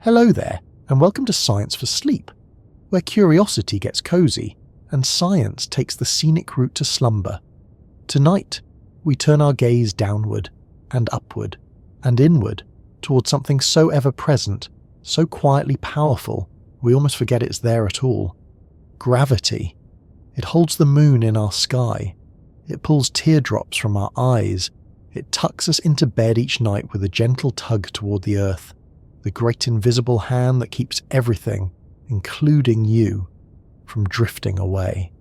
Hello there, and welcome to Science for Sleep, where curiosity gets cozy and science takes the scenic route to slumber. Tonight, we turn our gaze downward and upward and inward towards something so ever-present, so quietly powerful, we almost forget it's there at all. Gravity. It holds the moon in our sky. It pulls teardrops from our eyes. It tucks us into bed each night with a gentle tug toward the earth, the great invisible hand that keeps everything, including you, from drifting away.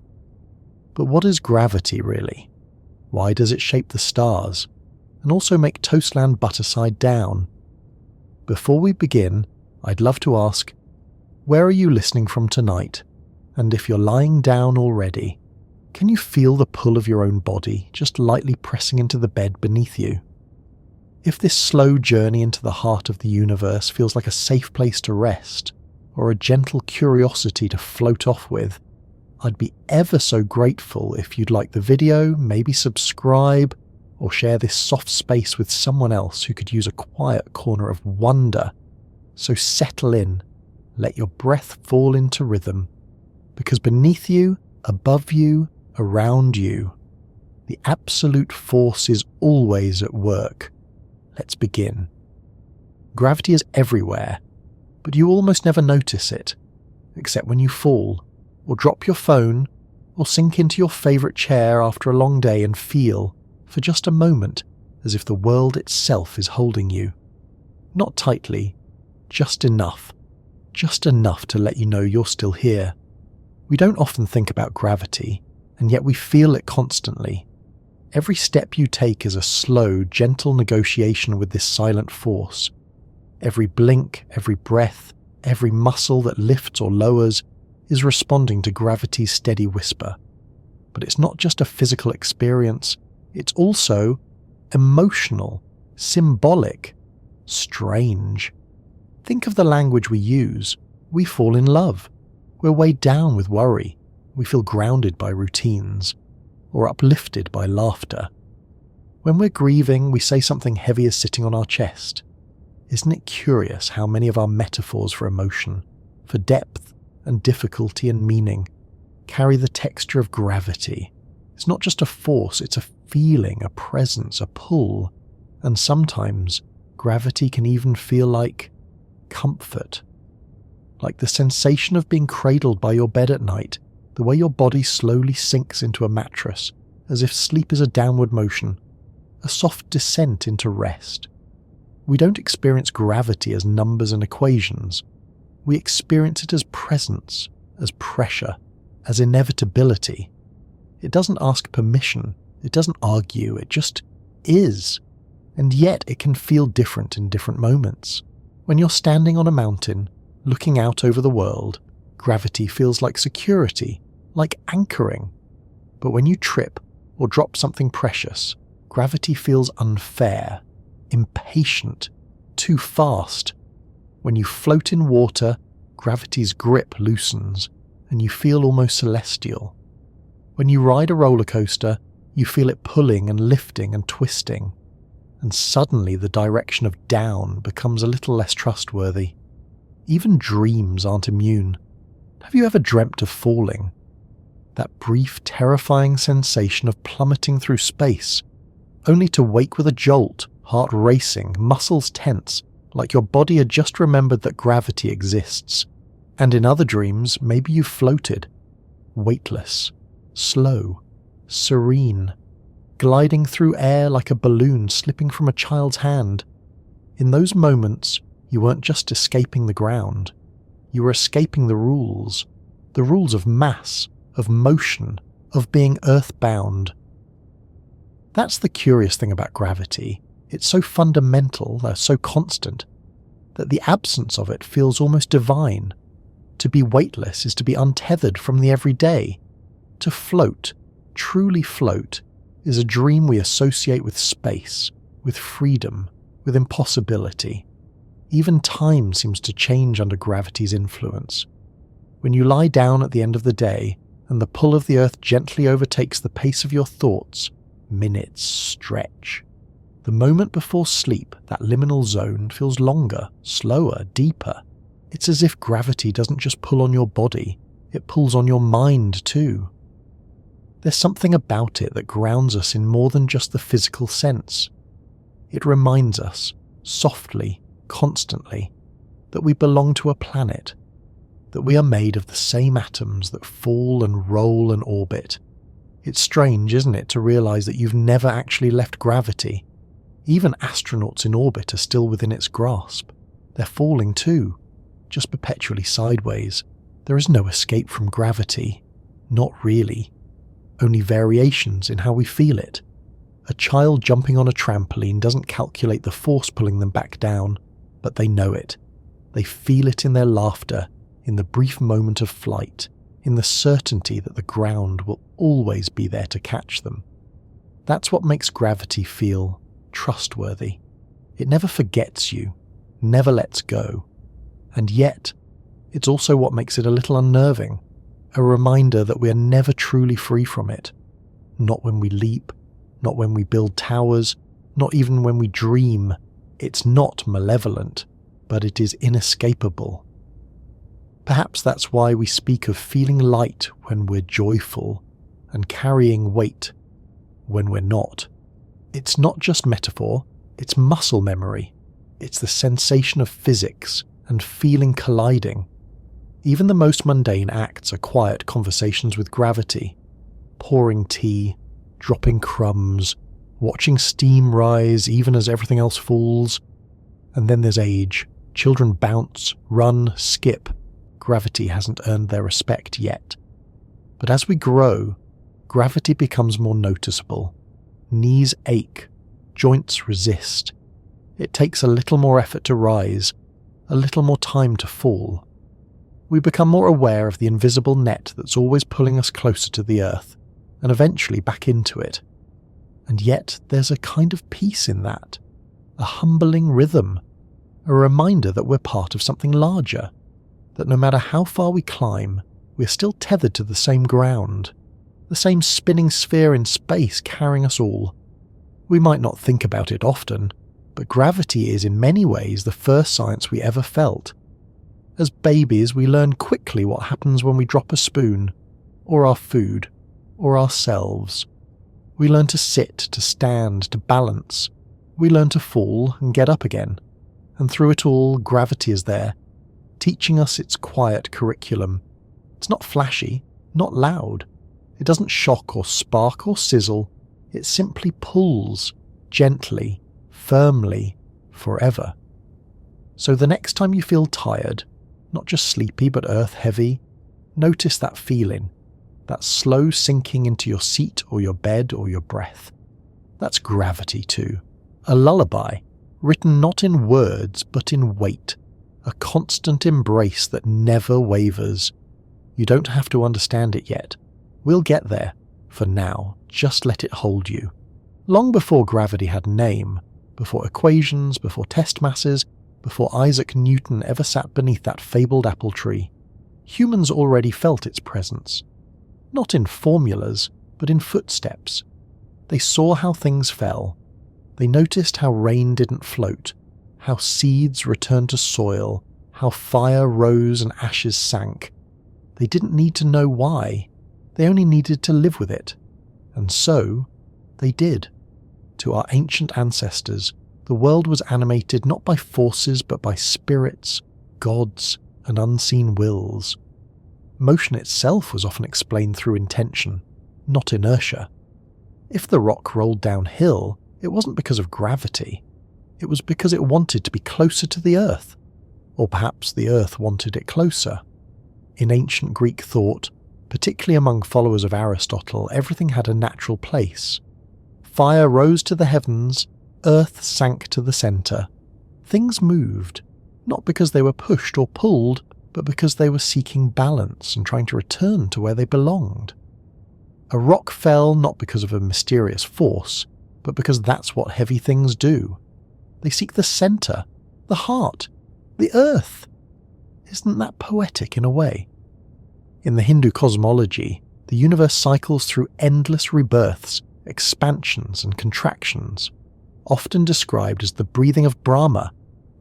But what is gravity really? Why does it shape the stars, and also make Toastland butter side down? Before we begin, I'd love to ask, where are you listening from tonight? And if you're lying down already, can you feel the pull of your own body just lightly pressing into the bed beneath you? If this slow journey into the heart of the universe feels like a safe place to rest, or a gentle curiosity to float off with, I'd be ever so grateful if you'd like the video, maybe subscribe, or share this soft space with someone else who could use a quiet corner of wonder. So settle in, let your breath fall into rhythm, because beneath you, above you, around you, the absolute force is always at work. Let's begin. Gravity is everywhere, but you almost never notice it, except when you fall, or drop your phone, or sink into your favourite chair after a long day and feel, for just a moment, as if the world itself is holding you. Not tightly, just enough to let you know you're still here. We don't often think about gravity, and yet we feel it constantly. Every step you take is a slow, gentle negotiation with this silent force. Every blink, every breath, every muscle that lifts or lowers is responding to gravity's steady whisper. But it's not just a physical experience, it's also emotional, symbolic, strange. Think of the language we use. We fall in love. We're weighed down with worry. We feel grounded by routines, or uplifted by laughter. When we're grieving, we say something heavy is sitting on our chest. Isn't it curious how many of our metaphors for emotion, for depth and difficulty and meaning, carry the texture of gravity? It's not just a force, it's a feeling, a presence, a pull, and sometimes gravity can even feel like comfort. Like the sensation of being cradled by your bed at night, the way your body slowly sinks into a mattress, as if sleep is a downward motion, a soft descent into rest. We don't experience gravity as numbers and equations. We experience it as presence, as pressure, as inevitability. It doesn't ask permission, it doesn't argue, it just is. And yet it can feel different in different moments. When you're standing on a mountain, looking out over the world, gravity feels like security, like anchoring. But when you trip or drop something precious, gravity feels unfair, impatient, too fast. When you float in water, gravity's grip loosens, and you feel almost celestial. When you ride a roller coaster, you feel it pulling and lifting and twisting, and suddenly the direction of down becomes a little less trustworthy. Even dreams aren't immune. Have you ever dreamt of falling? That brief, terrifying sensation of plummeting through space, only to wake with a jolt, heart racing, muscles tense, like your body had just remembered that gravity exists. And in other dreams, maybe you floated, weightless, slow, serene, gliding through air like a balloon slipping from a child's hand. In those moments, you weren't just escaping the ground. You were escaping the rules of mass, of motion, of being earthbound. That's the curious thing about gravity. It's so fundamental, so constant, that the absence of it feels almost divine. To be weightless is to be untethered from the everyday. To float, truly float, is a dream we associate with space, with freedom, with impossibility. Even time seems to change under gravity's influence. When you lie down at the end of the day, and the pull of the earth gently overtakes the pace of your thoughts, minutes stretch. The moment before sleep, that liminal zone, feels longer, slower, deeper. It's as if gravity doesn't just pull on your body, it pulls on your mind too. There's something about it that grounds us in more than just the physical sense. It reminds us, softly, constantly, that we belong to a planet, that we are made of the same atoms that fall and roll and orbit. It's strange, isn't it, to realise that you've never actually left gravity. Even astronauts in orbit are still within its grasp. They're falling too, just perpetually sideways. There is no escape from gravity. Not really. Only variations in how we feel it. A child jumping on a trampoline doesn't calculate the force pulling them back down, but they know it. They feel it in their laughter, in the brief moment of flight, in the certainty that the ground will always be there to catch them. That's what makes gravity feel trustworthy. It never forgets you, never lets go. And yet, it's also what makes it a little unnerving, a reminder that we are never truly free from it. Not when we leap, not when we build towers, not even when we dream. It's not malevolent, but it is inescapable. Perhaps that's why we speak of feeling light when we're joyful, and carrying weight when we're not. It's not just metaphor, it's muscle memory. It's the sensation of physics and feeling colliding. Even the most mundane acts are quiet conversations with gravity. Pouring tea, dropping crumbs, watching steam rise even as everything else falls. And then there's age. Children bounce, run, skip. Gravity hasn't earned their respect yet. But as we grow, gravity becomes more noticeable. Knees ache, joints resist. It takes a little more effort to rise, a little more time to fall. We become more aware of the invisible net that's always pulling us closer to the earth, and eventually back into it. And yet there's a kind of peace in that, a humbling rhythm, a reminder that we're part of something larger, that no matter how far we climb, we're still tethered to the same ground, the same spinning sphere in space carrying us all. We might not think about it often, but gravity is in many ways the first science we ever felt. As babies, we learn quickly what happens when we drop a spoon, or our food, or ourselves. We learn to sit, to stand, to balance. We learn to fall and get up again. And through it all, gravity is there, teaching us its quiet curriculum. It's not flashy, not loud. It doesn't shock or spark or sizzle. It simply pulls, gently, firmly, forever. So the next time you feel tired, not just sleepy but earth-heavy, notice that feeling, that slow sinking into your seat or your bed or your breath. That's gravity too. A lullaby, written not in words but in weight, a constant embrace that never wavers. You don't have to understand it yet. We'll get there. For now, just let it hold you. Long before gravity had a name, before equations, before test masses, before Isaac Newton ever sat beneath that fabled apple tree, humans already felt its presence. Not in formulas, but in footsteps. They saw how things fell. They noticed how rain didn't float, how seeds returned to soil, how fire rose and ashes sank. They didn't need to know why. They only needed to live with it. And so, they did. To our ancient ancestors, the world was animated not by forces but by spirits, gods, and unseen wills. Motion itself was often explained through intention, not inertia. If the rock rolled downhill, it wasn't because of gravity. It was because it wanted to be closer to the earth. Or perhaps the earth wanted it closer. In ancient Greek thought, particularly among followers of Aristotle, everything had a natural place. Fire rose to the heavens, earth sank to the centre. Things moved, not because they were pushed or pulled, but because they were seeking balance and trying to return to where they belonged. A rock fell not because of a mysterious force, but because that's what heavy things do. They seek the centre, the heart, the earth. Isn't that poetic in a way? In the Hindu cosmology, the universe cycles through endless rebirths, expansions and contractions, often described as the breathing of Brahma,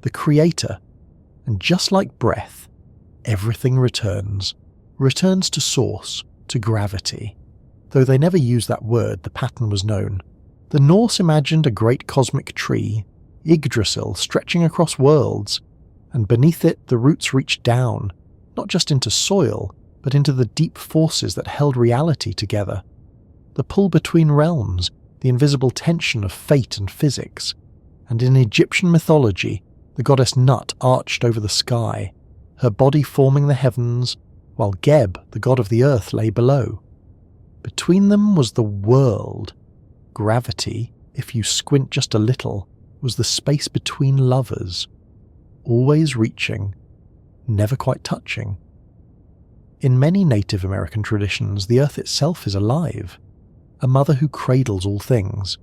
the creator. And just like breath, everything returns to source, to gravity. Though they never used that word, the pattern was known. The Norse imagined a great cosmic tree, Yggdrasil, stretching across worlds, and beneath it the roots reached down, not just into soil, but into the deep forces that held reality together. The pull between realms, the invisible tension of fate and physics. And in Egyptian mythology, the goddess Nut arched over the sky, her body forming the heavens, while Geb, the god of the earth, lay below. Between them was the world. Gravity, if you squint just a little, was the space between lovers, always reaching, never quite touching. In many Native American traditions, the earth itself is alive, a mother who cradles all things.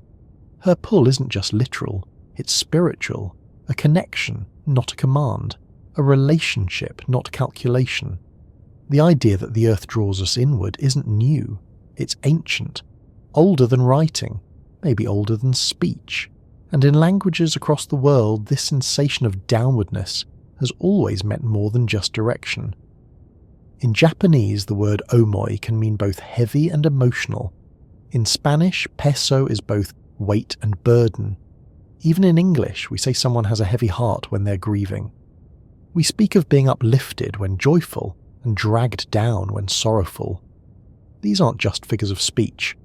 Her pull isn't just literal, it's spiritual, a connection, not a command, a relationship, not calculation. The idea that the earth draws us inward isn't new, it's ancient, older than writing, maybe older than speech, and in languages across the world this sensation of downwardness has always meant more than just direction. In Japanese, the word omoi can mean both heavy and emotional. In Spanish, peso is both weight and burden. Even in English, we say someone has a heavy heart when they're grieving. We speak of being uplifted when joyful and dragged down when sorrowful. These aren't just figures of speech.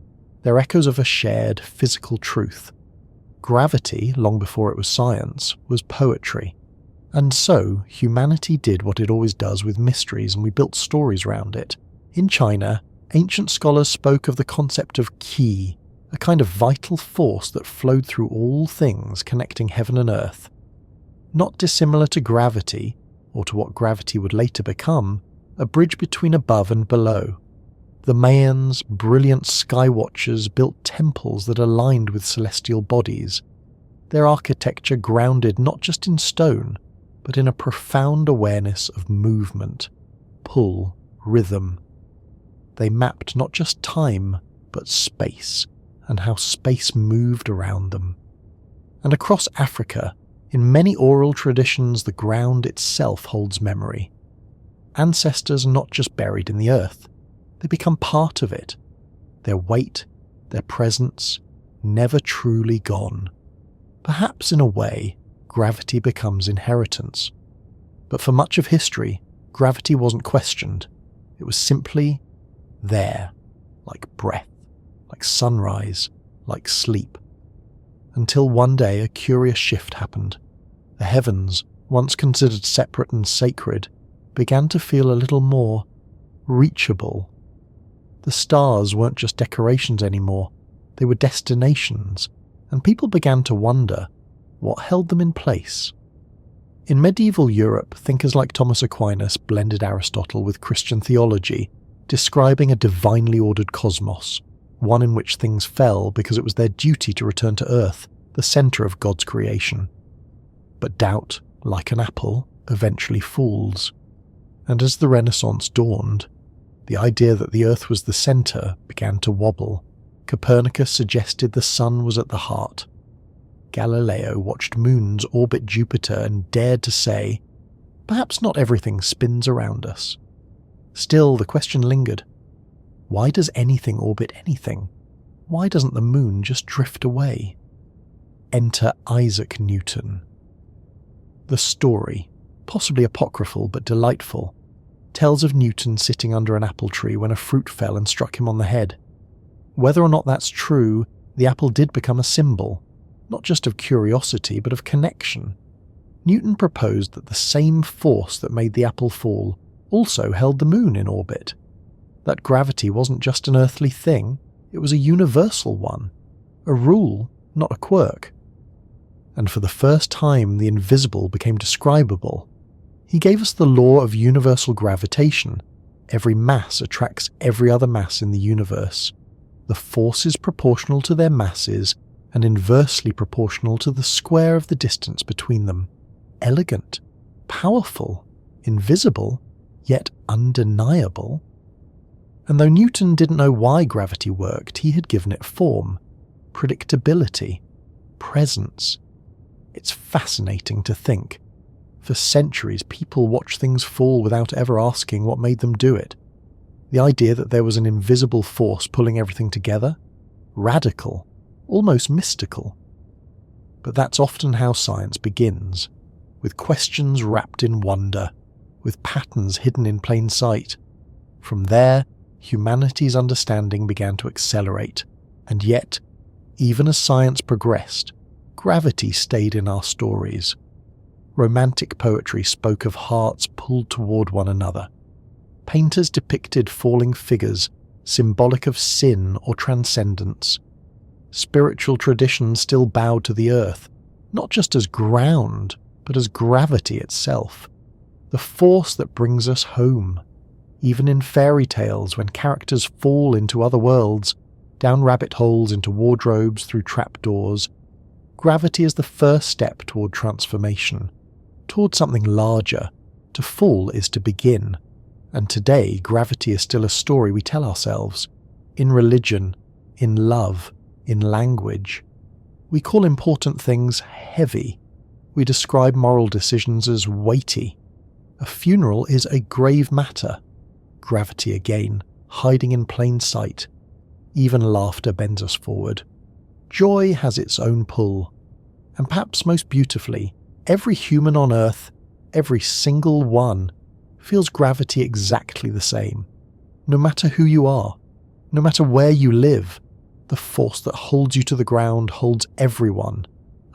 They're echoes of a shared physical truth. Gravity, long before it was science, was poetry. And so, humanity did what it always does with mysteries, and we built stories around it. In China, ancient scholars spoke of the concept of qi, a kind of vital force that flowed through all things connecting heaven and earth. Not dissimilar to gravity, or to what gravity would later become, a bridge between above and below. The Mayans, brilliant sky watchers, built temples that aligned with celestial bodies, their architecture grounded not just in stone, but in a profound awareness of movement, pull, rhythm. They mapped not just time, but space, and how space moved around them. And across Africa, in many oral traditions, the ground itself holds memory. Ancestors are not just buried in the earth, they become part of it. Their weight, their presence, never truly gone. Perhaps in a way, gravity becomes inheritance. But for much of history, gravity wasn't questioned. It was simply there, like breath, like sunrise, like sleep. Until one day a curious shift happened. The heavens, once considered separate and sacred, began to feel a little more reachable. The stars weren't just decorations anymore, they were destinations, and people began to wonder what held them in place. In medieval Europe, thinkers like Thomas Aquinas blended Aristotle with Christian theology, describing a divinely ordered cosmos, one in which things fell because it was their duty to return to Earth, the centre of God's creation. But doubt, like an apple, eventually falls. And as the Renaissance dawned, the idea that the Earth was the centre began to wobble. Copernicus suggested the sun was at the heart. Galileo watched moons orbit Jupiter and dared to say, perhaps not everything spins around us. Still, the question lingered. Why does anything orbit anything? Why doesn't the moon just drift away? Enter Isaac Newton. The story, possibly apocryphal but delightful, tells of Newton sitting under an apple tree when a fruit fell and struck him on the head. Whether or not that's true, the apple did become a symbol, not just of curiosity but of connection. Newton proposed that the same force that made the apple fall also held the moon in orbit. That gravity wasn't just an earthly thing, it was a universal one, a rule, not a quirk. And for the first time the invisible became describable. He gave us the law of universal gravitation. Every mass attracts every other mass in the universe. The forces proportional to their masses and inversely proportional to the square of the distance between them. Elegant, powerful, invisible, yet undeniable. And though Newton didn't know why gravity worked, he had given it form, predictability, presence. It's fascinating to think. For centuries, people watched things fall without ever asking what made them do it. The idea that there was an invisible force pulling everything together? Radical, almost mystical. But that's often how science begins, with questions wrapped in wonder, with patterns hidden in plain sight. From there, humanity's understanding began to accelerate, and yet, even as science progressed, gravity stayed in our stories. Romantic poetry spoke of hearts pulled toward one another. Painters depicted falling figures, symbolic of sin or transcendence. Spiritual traditions still bowed to the earth, not just as ground, but as gravity itself, the force that brings us home. Even in fairy tales, when characters fall into other worlds, down rabbit holes, into wardrobes, through trapdoors, gravity is the first step toward transformation, toward something larger. To fall is to begin. And today, gravity is still a story we tell ourselves. In religion, in love, in language. We call important things heavy. We describe moral decisions as weighty. A funeral is a grave matter. Gravity again, hiding in plain sight. Even laughter bends us forward. Joy has its own pull. And perhaps most beautifully, every human on Earth, every single one, feels gravity exactly the same. No matter who you are, no matter where you live, the force that holds you to the ground holds everyone.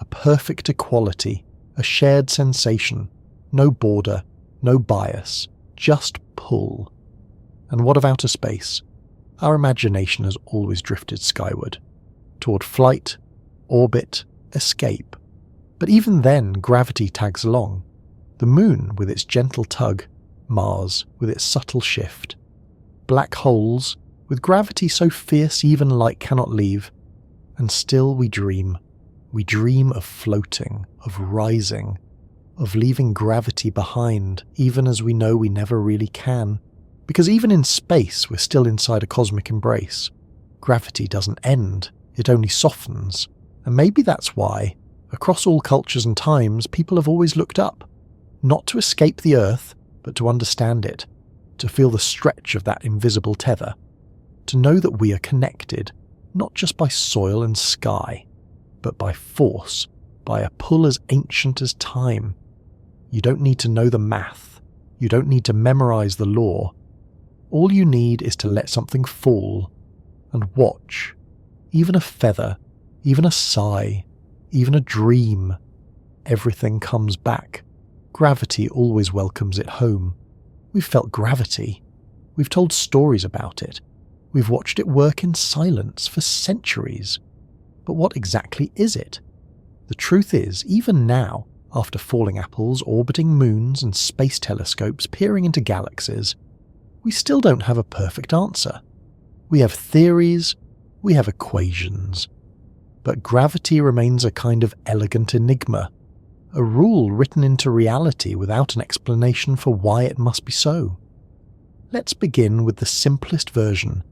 A perfect equality, a shared sensation, no border, no bias, just pull. And what of outer space? Our imagination has always drifted skyward, toward flight, orbit, escape. But even then, gravity tags along. The moon with its gentle tug, Mars with its subtle shift. Black holes, with gravity so fierce even light cannot leave. And still we dream. We dream of floating, of rising, of leaving gravity behind, even as we know we never really can. Because even in space, we're still inside a cosmic embrace. Gravity doesn't end, it only softens. And maybe that's why, across all cultures and times, people have always looked up. Not to escape the Earth, but to understand it, to feel the stretch of that invisible tether, to know that we are connected, not just by soil and sky, but by force, by a pull as ancient as time. You don't need to know the math, you don't need to memorize the law. All you need is to let something fall, and watch. Even a feather, even a sigh, even a dream. Everything comes back. Gravity always welcomes it home. We've felt gravity. We've told stories about it. We've watched it work in silence for centuries. But what exactly is it? The truth is, even now, after falling apples, orbiting moons, and space telescopes peering into galaxies, we still don't have a perfect answer. We have theories, we have equations. But gravity remains a kind of elegant enigma, a rule written into reality without an explanation for why it must be so. Let's begin with the simplest version,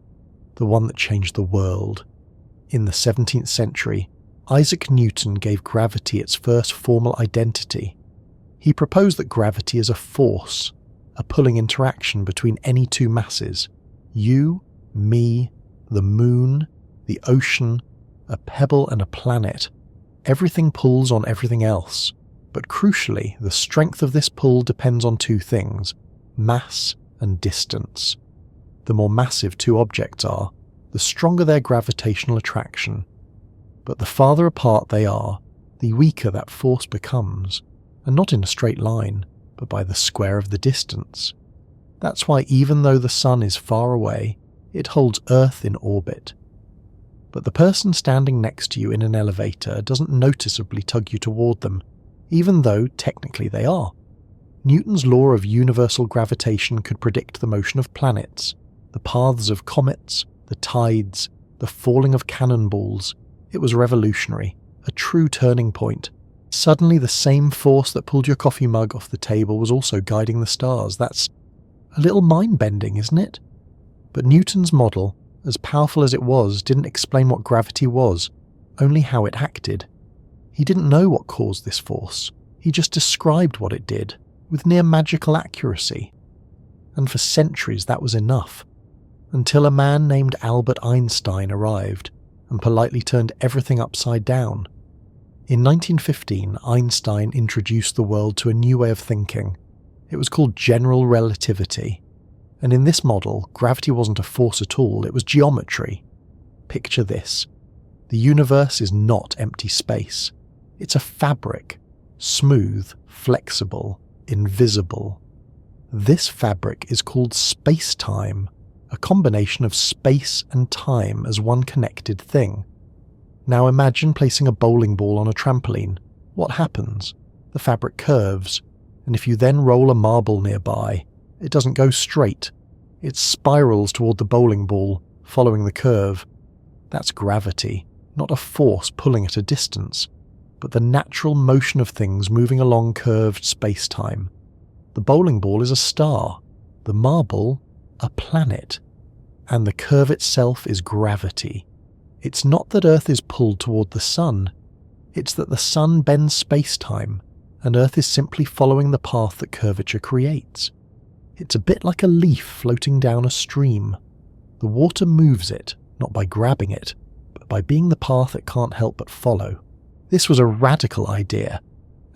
the one that changed the world. In the 17th century, Isaac Newton gave gravity its first formal identity. He proposed that gravity is a force, a pulling interaction between any two masses, you, me, the moon, the ocean, a pebble and a planet. Everything pulls on everything else. But crucially, the strength of this pull depends on two things, mass and distance. The more massive two objects are, the stronger their gravitational attraction. But the farther apart they are, the weaker that force becomes, and not in a straight line, but by the square of the distance. That's why even though the sun is far away, it holds Earth in orbit. But the person standing next to you in an elevator doesn't noticeably tug you toward them, even though technically they are. Newton's law of universal gravitation could predict the motion of planets, the paths of comets, the tides, the falling of cannonballs. It was revolutionary, a true turning point. Suddenly the same force that pulled your coffee mug off the table was also guiding the stars. That's a little mind-bending, isn't it? But Newton's model, as powerful as it was, didn't explain what gravity was, only how it acted. He didn't know what caused this force, He just described what it did, with near magical accuracy. And for centuries that was enough, until a man named Albert Einstein arrived and politely turned everything upside down. In 1915, Einstein introduced the world to a new way of thinking. It was called general relativity. And in this model, gravity wasn't a force at all, it was geometry. Picture this. The universe is not empty space. It's a fabric, smooth, flexible, invisible. This fabric is called space-time, a combination of space and time as one connected thing. Now imagine placing a bowling ball on a trampoline. What happens? The fabric curves, and if you then roll a marble nearby, it doesn't go straight. It spirals toward the bowling ball, following the curve. That's gravity, not a force pulling at a distance, but the natural motion of things moving along curved space-time. The bowling ball is a star, the marble, a planet, and the curve itself is gravity. It's not that Earth is pulled toward the sun, it's that the sun bends space-time, and Earth is simply following the path that curvature creates. It's a bit like a leaf floating down a stream. The water moves it, not by grabbing it, but by being the path it can't help but follow. This was a radical idea,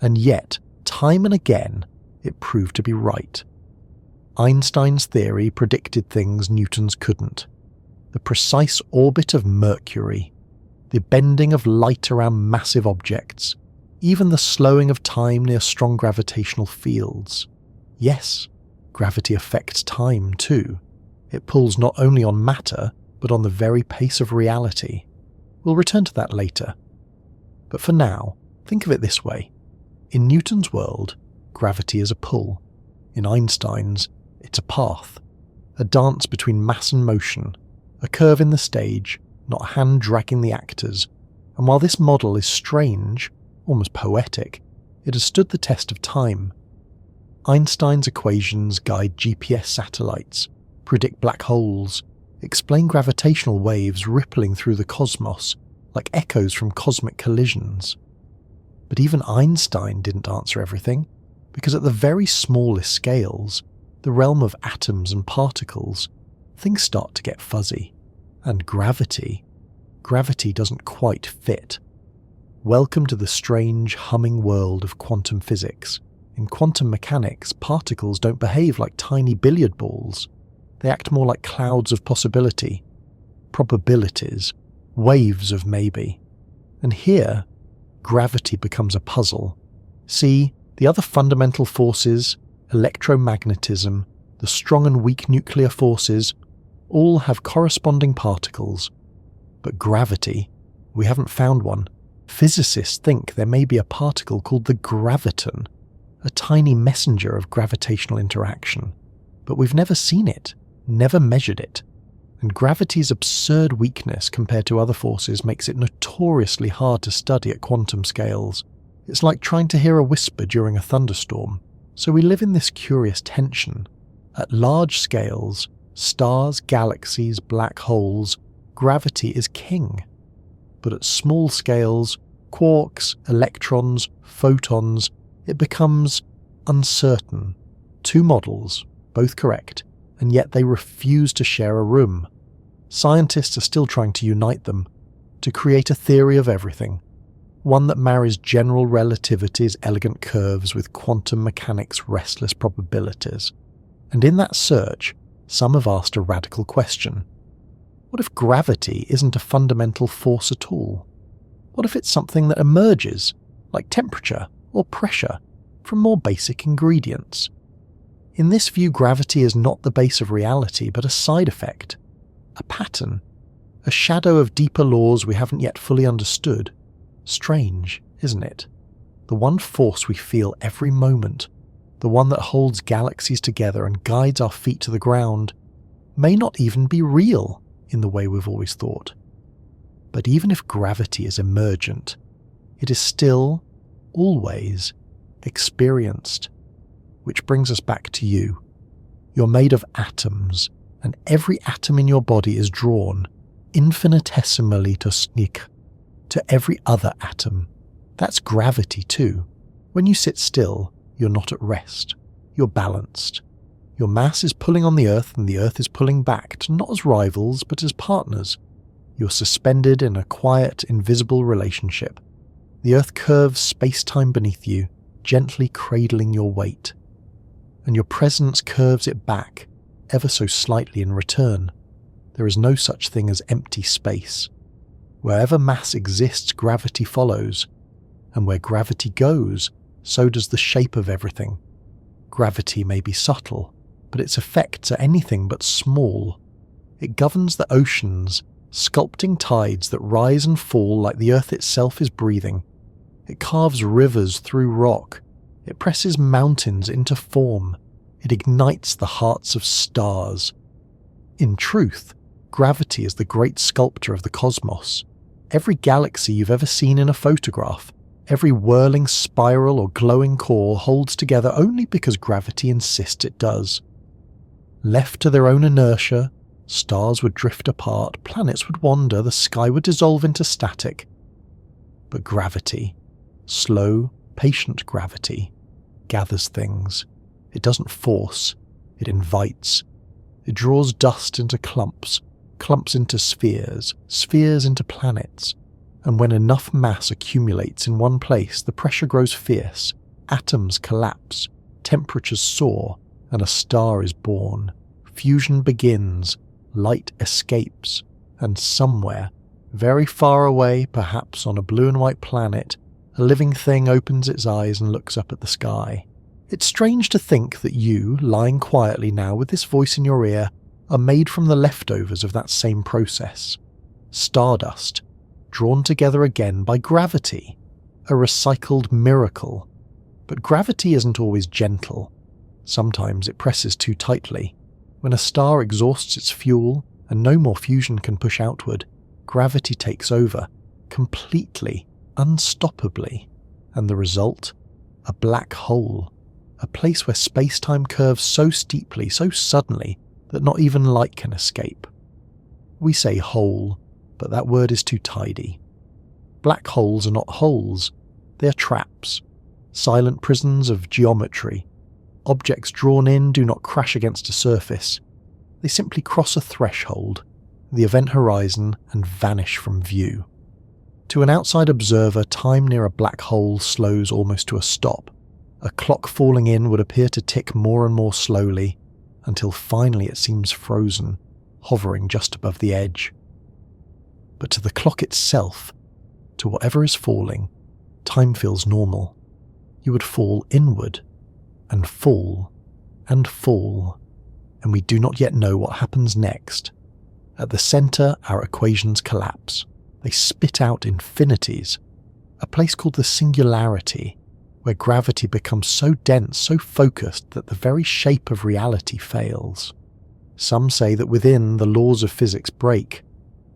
and yet, time and again, it proved to be right. Einstein's theory predicted things Newton's couldn't. The precise orbit of Mercury, the bending of light around massive objects, even the slowing of time near strong gravitational fields. Yes, gravity affects time too. It pulls not only on matter, but on the very pace of reality. We'll return to that later. But for now, think of it this way. In Newton's world, gravity is a pull. In Einstein's, it's a path. A dance between mass and motion. A curve in the stage, not a hand dragging the actors. And while this model is strange, almost poetic, it has stood the test of time. Einstein's equations guide GPS satellites, predict black holes, explain gravitational waves rippling through the cosmos like echoes from cosmic collisions. But even Einstein didn't answer everything, because at the very smallest scales, the realm of atoms and particles, things start to get fuzzy. And gravity doesn't quite fit. Welcome to the strange, humming world of quantum physics. In quantum mechanics, particles don't behave like tiny billiard balls. They act more like clouds of possibility, probabilities, waves of maybe. And here, gravity becomes a puzzle. See, the other fundamental forces, electromagnetism, the strong and weak nuclear forces, all have corresponding particles. But gravity, we haven't found one. Physicists think there may be a particle called the graviton, a tiny messenger of gravitational interaction. But we've never seen it, never measured it. And gravity's absurd weakness compared to other forces makes it notoriously hard to study at quantum scales. It's like trying to hear a whisper during a thunderstorm. So we live in this curious tension. At large scales, stars, galaxies, black holes, gravity is king. But at small scales, quarks, electrons, photons, it becomes uncertain. Two models, both correct, and yet they refuse to share a room. Scientists are still trying to unite them, to create a theory of everything, one that marries general relativity's elegant curves with quantum mechanics' restless probabilities. And in that search, some have asked a radical question. What if gravity isn't a fundamental force at all? What if it's something that emerges, like temperature or pressure, from more basic ingredients? In this view, gravity is not the base of reality, but a side effect, a pattern, a shadow of deeper laws we haven't yet fully understood. Strange, isn't it? The one force we feel every moment, the one that holds galaxies together and guides our feet to the ground, may not even be real in the way we've always thought. But even if gravity is emergent, it is still, always, experienced. Which brings us back to you. You're made of atoms, and every atom in your body is drawn, infinitesimally to every other atom. That's gravity too. When you sit still, you're not at rest. You're balanced. Your mass is pulling on the Earth and the Earth is pulling back, not as rivals but as partners. You're suspended in a quiet, invisible relationship. The Earth curves space-time beneath you, gently cradling your weight. And your presence curves it back, ever so slightly in return. There is no such thing as empty space. Wherever mass exists, gravity follows. And where gravity goes, so does the shape of everything. Gravity may be subtle, but its effects are anything but small. It governs the oceans, sculpting tides that rise and fall like the Earth itself is breathing. It carves rivers through rock. It presses mountains into form. It ignites the hearts of stars. In truth, gravity is the great sculptor of the cosmos. Every galaxy you've ever seen in a photograph, every whirling spiral or glowing core holds together only because gravity insists it does. Left to their own inertia, stars would drift apart, planets would wander, the sky would dissolve into static. But gravity, slow, patient gravity, gathers things. It doesn't force, it invites. It draws dust into clumps, clumps into spheres, spheres into planets. And when enough mass accumulates in one place, the pressure grows fierce, atoms collapse, temperatures soar, and a star is born. Fusion begins, light escapes, and somewhere, very far away, perhaps on a blue and white planet, a living thing opens its eyes and looks up at the sky. It's strange to think that you, lying quietly now with this voice in your ear, are made from the leftovers of that same process. Stardust, drawn together again by gravity, a recycled miracle. But gravity isn't always gentle. Sometimes it presses too tightly. When a star exhausts its fuel and no more fusion can push outward, gravity takes over, completely, unstoppably. And the result? A black hole. A place where space-time curves so steeply, so suddenly, that not even light can escape. We say hole, but that word is too tidy. Black holes are not holes, they are traps, silent prisons of geometry. Objects drawn in do not crash against a surface. They simply cross a threshold, the event horizon, and vanish from view. To an outside observer, time near a black hole slows almost to a stop. A clock falling in would appear to tick more and more slowly, until finally it seems frozen, hovering just above the edge. But to the clock itself, to whatever is falling, time feels normal. You would fall inward, and fall, and fall, and we do not yet know what happens next. At the centre, our equations collapse. They spit out infinities, a place called the singularity, where gravity becomes so dense, so focused that the very shape of reality fails. Some say that within the laws of physics break.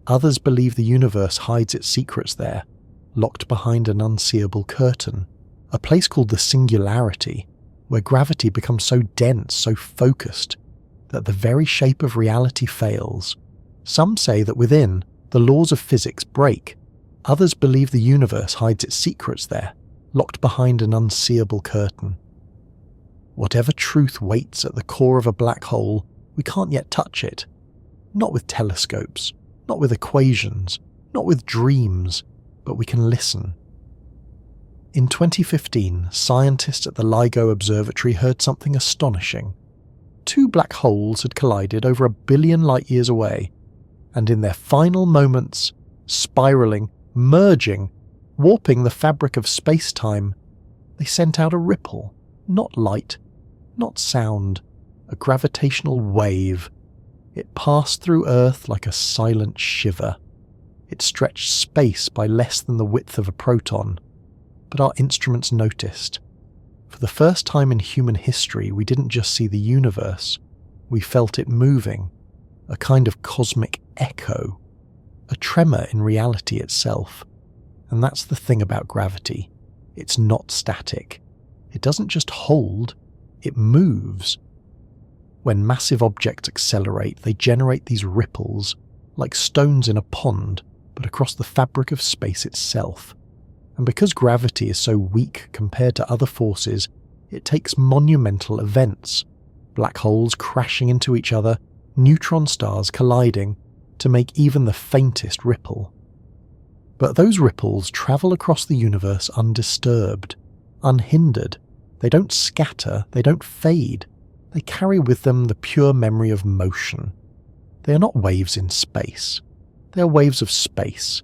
Others believe the universe hides its secrets there, locked behind an unseeable curtain, a place called the singularity, where gravity becomes so dense, so focused, that the very shape of reality fails. Some say that within, the laws of physics break. Others believe the universe hides its secrets there, locked behind an unseeable curtain. Whatever truth waits at the core of a black hole, we can't yet touch it. Not with telescopes, not with equations, not with dreams, but we can listen. In 2015, scientists at the LIGO Observatory heard something astonishing. 2 black holes had collided over 1 billion light-years away, and in their final moments, spiraling, merging, warping the fabric of space-time, they sent out a ripple, not light, not sound, a gravitational wave. It passed through Earth like a silent shiver. It stretched space by less than the width of a proton, but our instruments noticed. For the first time in human history, we didn't just see the universe, we felt it moving, a kind of cosmic echo, a tremor in reality itself. And that's the thing about gravity. It's not static. It doesn't just hold, it moves. When massive objects accelerate, they generate these ripples, like stones in a pond, but across the fabric of space itself. And because gravity is so weak compared to other forces, it takes monumental events, black holes crashing into each other, neutron stars colliding, to make even the faintest ripple. But those ripples travel across the universe undisturbed, unhindered. They don't scatter, they don't fade. They carry with them the pure memory of motion. They are not waves in space. They are waves of space.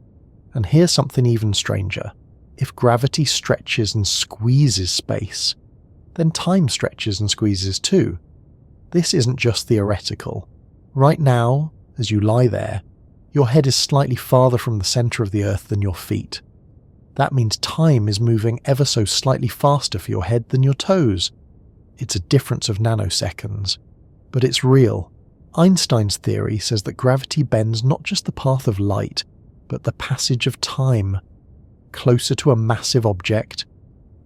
And here's something even stranger. If gravity stretches and squeezes space, then time stretches and squeezes too. This isn't just theoretical. Right now, as you lie there, your head is slightly farther from the centre of the Earth than your feet. That means time is moving ever so slightly faster for your head than your toes. It's a difference of nanoseconds. But it's real. Einstein's theory says that gravity bends not just the path of light, but the passage of time. Closer to a massive object,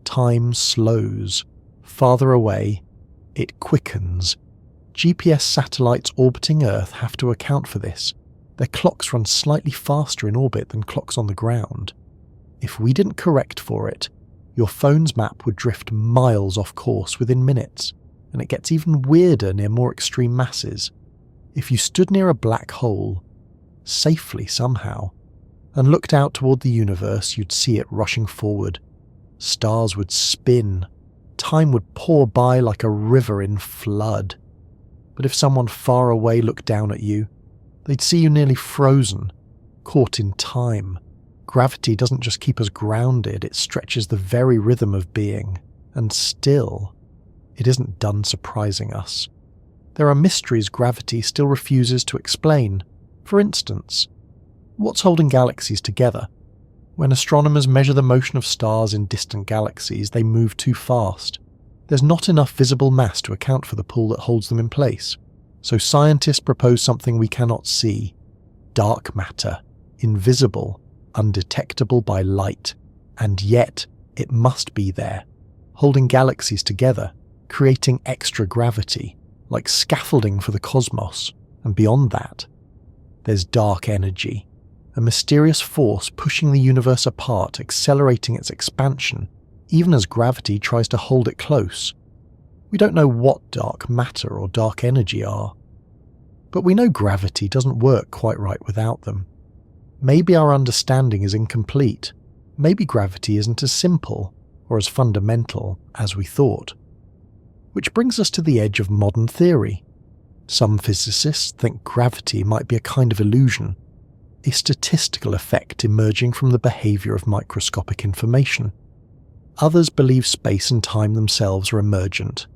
time slows. Farther away, it quickens. GPS satellites orbiting Earth have to account for this. Their clocks run slightly faster in orbit than clocks on the ground. If we didn't correct for it, your phone's map would drift miles off course within minutes, and it gets even weirder near more extreme masses. If you stood near a black hole, safely somehow, and looked out toward the universe, you'd see it rushing forward. Stars would spin. Time would pour by like a river in flood. But if someone far away looked down at you, they'd see you nearly frozen, caught in time. Gravity doesn't just keep us grounded, it stretches the very rhythm of being. And still, it isn't done surprising us. There are mysteries gravity still refuses to explain. For instance, what's holding galaxies together? When astronomers measure the motion of stars in distant galaxies, they move too fast. There's not enough visible mass to account for the pull that holds them in place. So scientists propose something we cannot see. Dark matter. Invisible. Undetectable by light. And yet, it must be there. Holding galaxies together. Creating extra gravity. Like scaffolding for the cosmos. And beyond that, there's dark energy. A mysterious force pushing the universe apart, accelerating its expansion, even as gravity tries to hold it close. We don't know what dark matter or dark energy are. But we know gravity doesn't work quite right without them. Maybe our understanding is incomplete. Maybe gravity isn't as simple or as fundamental as we thought. Which brings us to the edge of modern theory. Some physicists think gravity might be a kind of illusion, a statistical effect emerging from the behaviour of microscopic information. Others believe space and time themselves are emergent,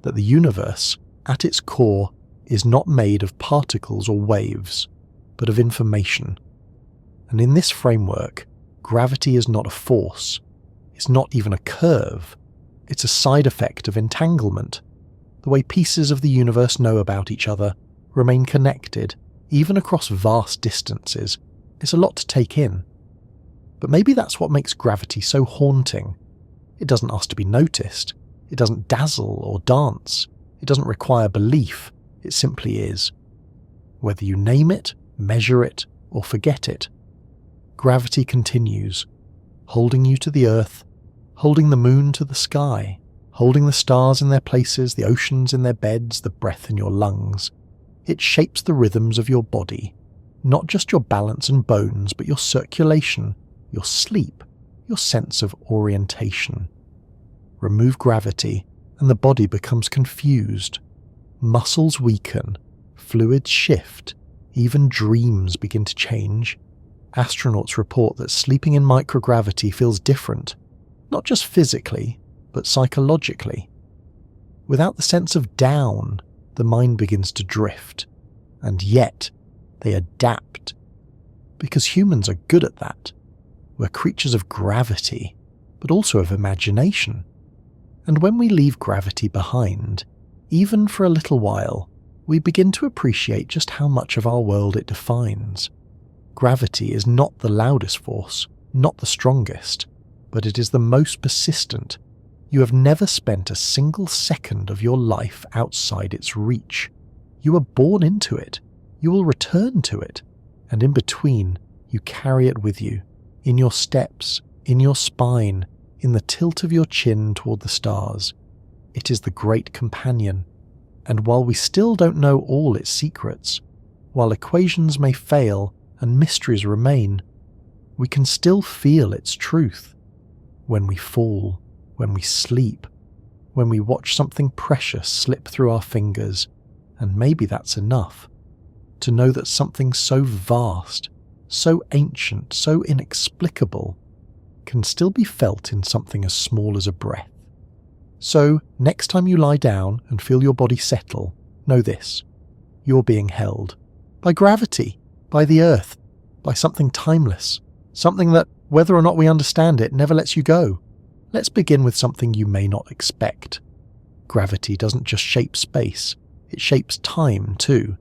that the universe, at its core, is not made of particles or waves, but of information. And in this framework, gravity is not a force, it's not even a curve, it's a side effect of entanglement. The way pieces of the universe know about each other, remain connected, even across vast distances. It's a lot to take in. But maybe that's what makes gravity so haunting. It doesn't ask to be noticed. It doesn't dazzle or dance. It doesn't require belief. It simply is. Whether you name it, measure it, or forget it, gravity continues, holding you to the earth, holding the moon to the sky, holding the stars in their places, the oceans in their beds, the breath in your lungs. It shapes the rhythms of your body, not just your balance and bones, but your circulation, your sleep, your sense of orientation. Remove gravity, and the body becomes confused. Muscles weaken, fluids shift, even dreams begin to change. Astronauts report that sleeping in microgravity feels different, not just physically, but psychologically. Without the sense of down, the mind begins to drift, and yet they adapt. Because humans are good at that. We're creatures of gravity, but also of imagination. And when we leave gravity behind, even for a little while, we begin to appreciate just how much of our world it defines. Gravity is not the loudest force, not the strongest, but it is the most persistent. You have never spent a single second of your life outside its reach. You were born into it. You will return to it. And in between, you carry it with you, in your steps, in your spine, in the tilt of your chin toward the stars. It is the great companion, and while we still don't know all its secrets, while equations may fail and mysteries remain, we can still feel its truth. When we fall, when we sleep, when we watch something precious slip through our fingers, and maybe that's enough, to know that something so vast, so ancient, so inexplicable, can still be felt in something as small as a breath. So, next time you lie down and feel your body settle, know this: you're being held. By gravity, by the earth, by something timeless, something that, whether or not we understand it, never lets you go. Let's begin with something you may not expect. Gravity doesn't just shape space, it shapes time too.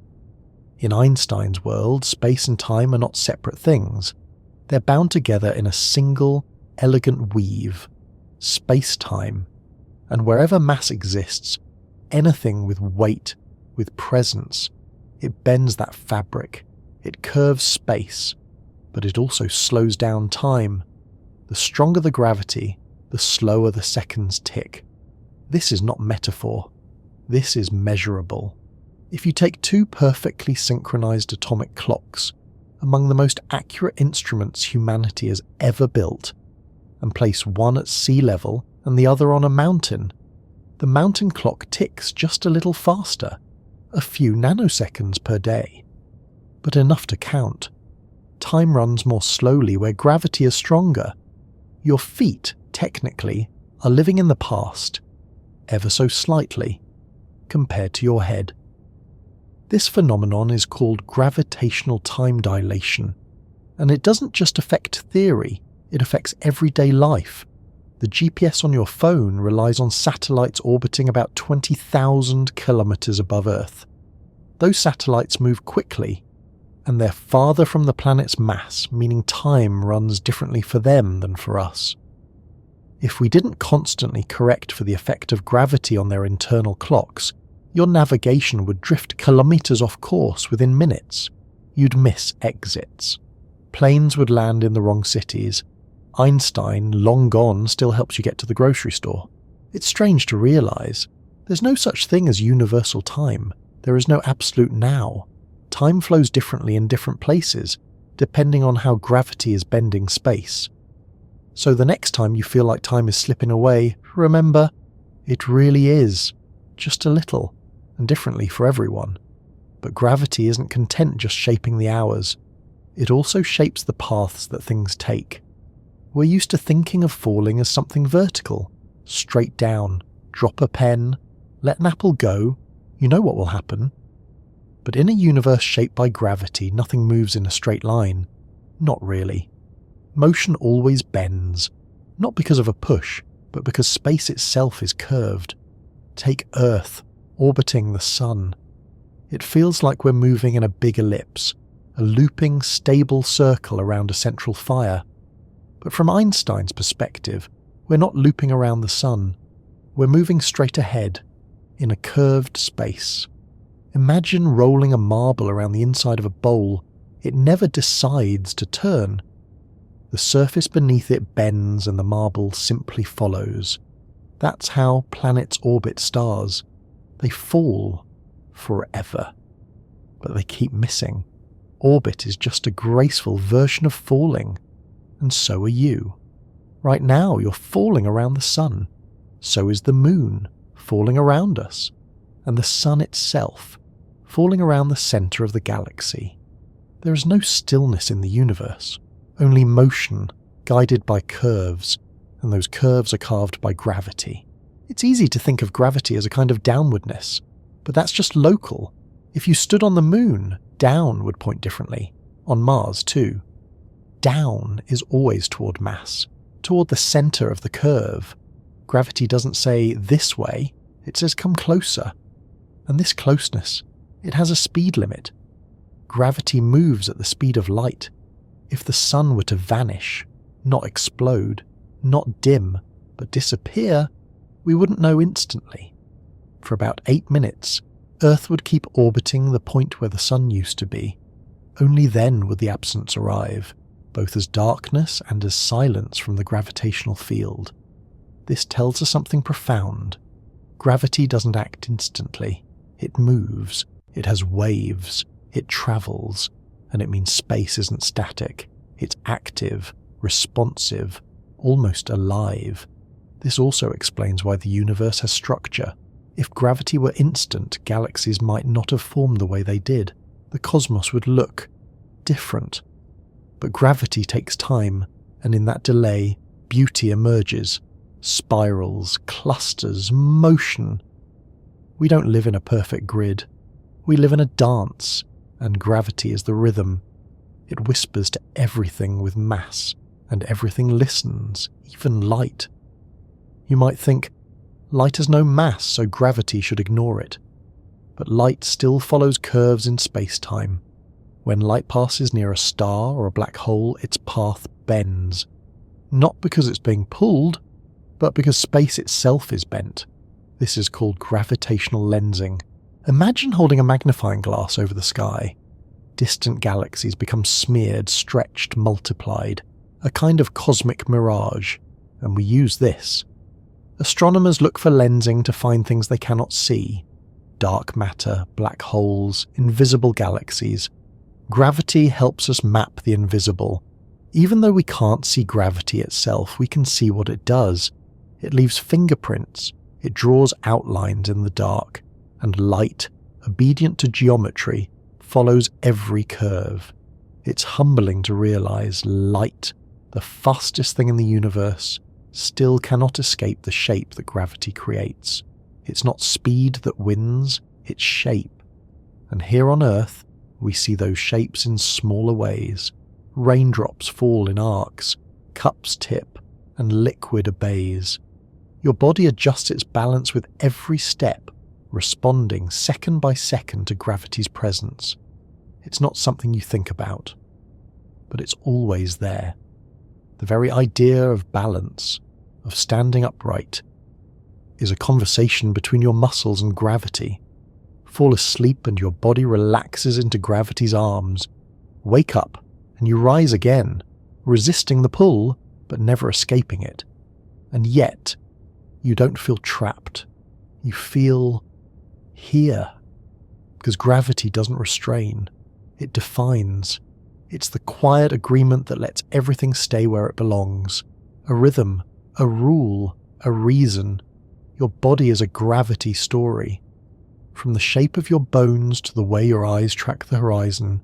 In Einstein's world, space and time are not separate things. They're bound together in a single, elegant weave, space-time. And wherever mass exists, anything with weight, with presence, it bends that fabric, it curves space, but it also slows down time. The stronger the gravity, the slower the seconds tick. This is not metaphor. This is measurable. If you take two perfectly synchronized atomic clocks, among the most accurate instruments humanity has ever built, and place one at sea level and the other on a mountain, the mountain clock ticks just a little faster, a few nanoseconds per day. But enough to count. Time runs more slowly where gravity is stronger. Your feet, technically, are living in the past, ever so slightly, compared to your head. This phenomenon is called gravitational time dilation, and it doesn't just affect theory, it affects everyday life. The GPS on your phone relies on satellites orbiting about 20,000 kilometers above Earth. Those satellites move quickly, and they're farther from the planet's mass, meaning time runs differently for them than for us. If we didn't constantly correct for the effect of gravity on their internal clocks, your navigation would drift kilometers off course within minutes. You'd miss exits. Planes would land in the wrong cities. Einstein, long gone, still helps you get to the grocery store. It's strange to realize. There's no such thing as universal time. There is no absolute now. Time flows differently in different places, depending on how gravity is bending space. So the next time you feel like time is slipping away, remember, it really is. Just a little, and differently for everyone. But gravity isn't content just shaping the hours. It also shapes the paths that things take. We're used to thinking of falling as something vertical, straight down, drop a pen, let an apple go, you know what will happen. But in a universe shaped by gravity, nothing moves in a straight line. Not really. Motion always bends, not because of a push, but because space itself is curved. Take Earth, orbiting the Sun. It feels like we're moving in a big ellipse, a looping, stable circle around a central fire. But from Einstein's perspective, we're not looping around the Sun. We're moving straight ahead, in a curved space. Imagine rolling a marble around the inside of a bowl. It never decides to turn. The surface beneath it bends and the marble simply follows. That's how planets orbit stars. They fall forever. But they keep missing. Orbit is just a graceful version of falling. And so are you. Right now you're falling around the sun. So is the moon, falling around us. And the sun itself, falling around the centre of the galaxy. There is no stillness in the universe, only motion, guided by curves, and those curves are carved by gravity. It's easy to think of gravity as a kind of downwardness, but that's just local. If you stood on the moon, down would point differently. On Mars too. Down is always toward mass, toward the centre of the curve. Gravity doesn't say this way, it says come closer. And this closeness, it has a speed limit. Gravity moves at the speed of light. If the sun were to vanish, not explode, not dim, but disappear, we wouldn't know instantly. For about 8 minutes, Earth would keep orbiting the point where the sun used to be. Only then would the absence arrive. both as darkness and as silence from the gravitational field. This tells us something profound. Gravity doesn't act instantly. It moves, it has waves, it travels, and it means space isn't static. It's active, responsive, almost alive. This also explains why the universe has structure. If gravity were instant, galaxies might not have formed the way they did. The cosmos would look different. But gravity takes time, and in that delay, beauty emerges. Spirals, clusters, motion. We don't live in a perfect grid. We live in a dance, and gravity is the rhythm. It whispers to everything with mass, and everything listens, even light. You might think, light has no mass, so gravity should ignore it. But light still follows curves in space-time. When light passes near a star or a black hole, its path bends. Not because it's being pulled, but because space itself is bent. This is called gravitational lensing. Imagine holding a magnifying glass over the sky. Distant galaxies become smeared, stretched, multiplied. A kind of cosmic mirage. And we use this. Astronomers look for lensing to find things they cannot see. Dark matter, black holes, invisible galaxies. Gravity helps us map the invisible. Even though we can't see gravity itself, we can see what it does. It leaves fingerprints. It draws outlines in the dark. And light, obedient to geometry, follows every curve. It's humbling to realize light, the fastest thing in the universe, still cannot escape the shape that gravity creates. It's not speed that wins, it's shape. And here on Earth, we see those shapes in smaller ways. Raindrops fall in arcs, cups tip, and liquid obeys. Your body adjusts its balance with every step, responding second by second to gravity's presence. It's not something you think about, but it's always there. The very idea of balance, of standing upright, is a conversation between your muscles and gravity. Fall asleep and your body relaxes into gravity's arms. Wake up and you rise again, resisting the pull, but never escaping it. And yet, you don't feel trapped. You feel here. Because gravity doesn't restrain. It defines. It's the quiet agreement that lets everything stay where it belongs. A rhythm, a rule, a reason. Your body is a gravity story. From the shape of your bones to the way your eyes track the horizon,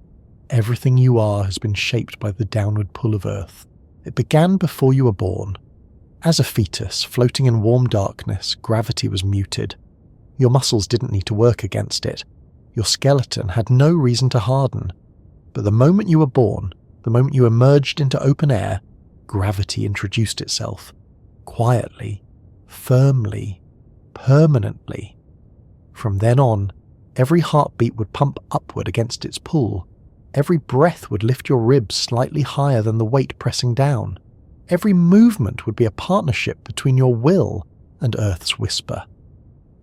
everything you are has been shaped by the downward pull of Earth. It began before you were born. As a fetus, floating in warm darkness, gravity was muted. Your muscles didn't need to work against it. Your skeleton had no reason to harden. But the moment you were born, the moment you emerged into open air, gravity introduced itself. Quietly, firmly, permanently. From then on, every heartbeat would pump upward against its pull. Every breath would lift your ribs slightly higher than the weight pressing down. Every movement would be a partnership between your will and Earth's whisper.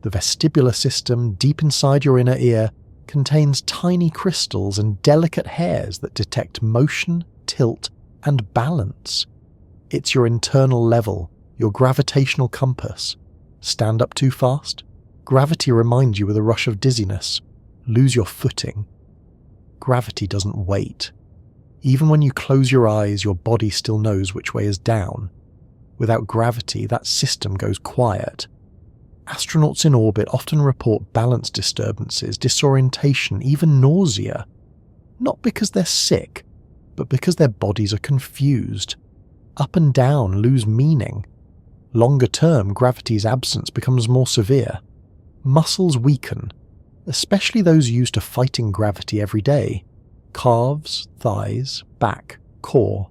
The vestibular system deep inside your inner ear contains tiny crystals and delicate hairs that detect motion, tilt, and balance. It's your internal level, your gravitational compass. Stand up too fast? Gravity reminds you with a rush of dizziness. Lose your footing. Gravity doesn't wait. Even when you close your eyes, your body still knows which way is down. Without gravity, that system goes quiet. Astronauts in orbit often report balance disturbances, disorientation, even nausea. Not because they're sick, but because their bodies are confused. Up and down lose meaning. Longer term, gravity's absence becomes more severe. Muscles weaken, especially those used to fighting gravity every day. Calves, thighs, back, core.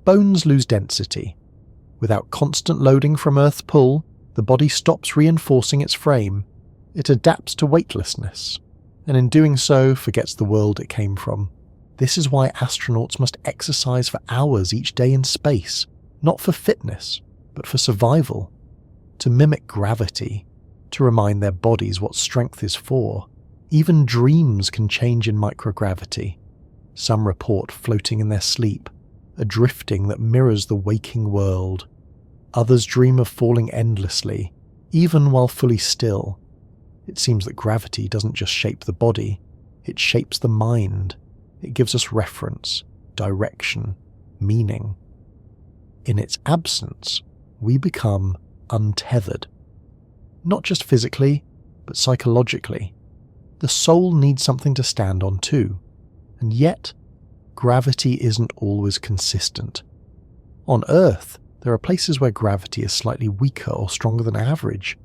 Bones lose density. Without constant loading from Earth's pull, the body stops reinforcing its frame. It adapts to weightlessness, and in doing so forgets the world it came from. This is why astronauts must exercise for hours each day in space, not for fitness, but for survival. To mimic gravity, to remind their bodies what strength is for. Even dreams can change in microgravity. Some report floating in their sleep. a drifting that mirrors the waking world. Others dream of falling endlessly, even while fully still. It seems that gravity doesn't just shape the body, it shapes the mind. It gives us reference, direction, meaning. In its absence, we become untethered. Not just physically, but psychologically. The soul needs something to stand on too, and yet, gravity isn't always consistent. On Earth, there are places where gravity is slightly weaker or stronger than average.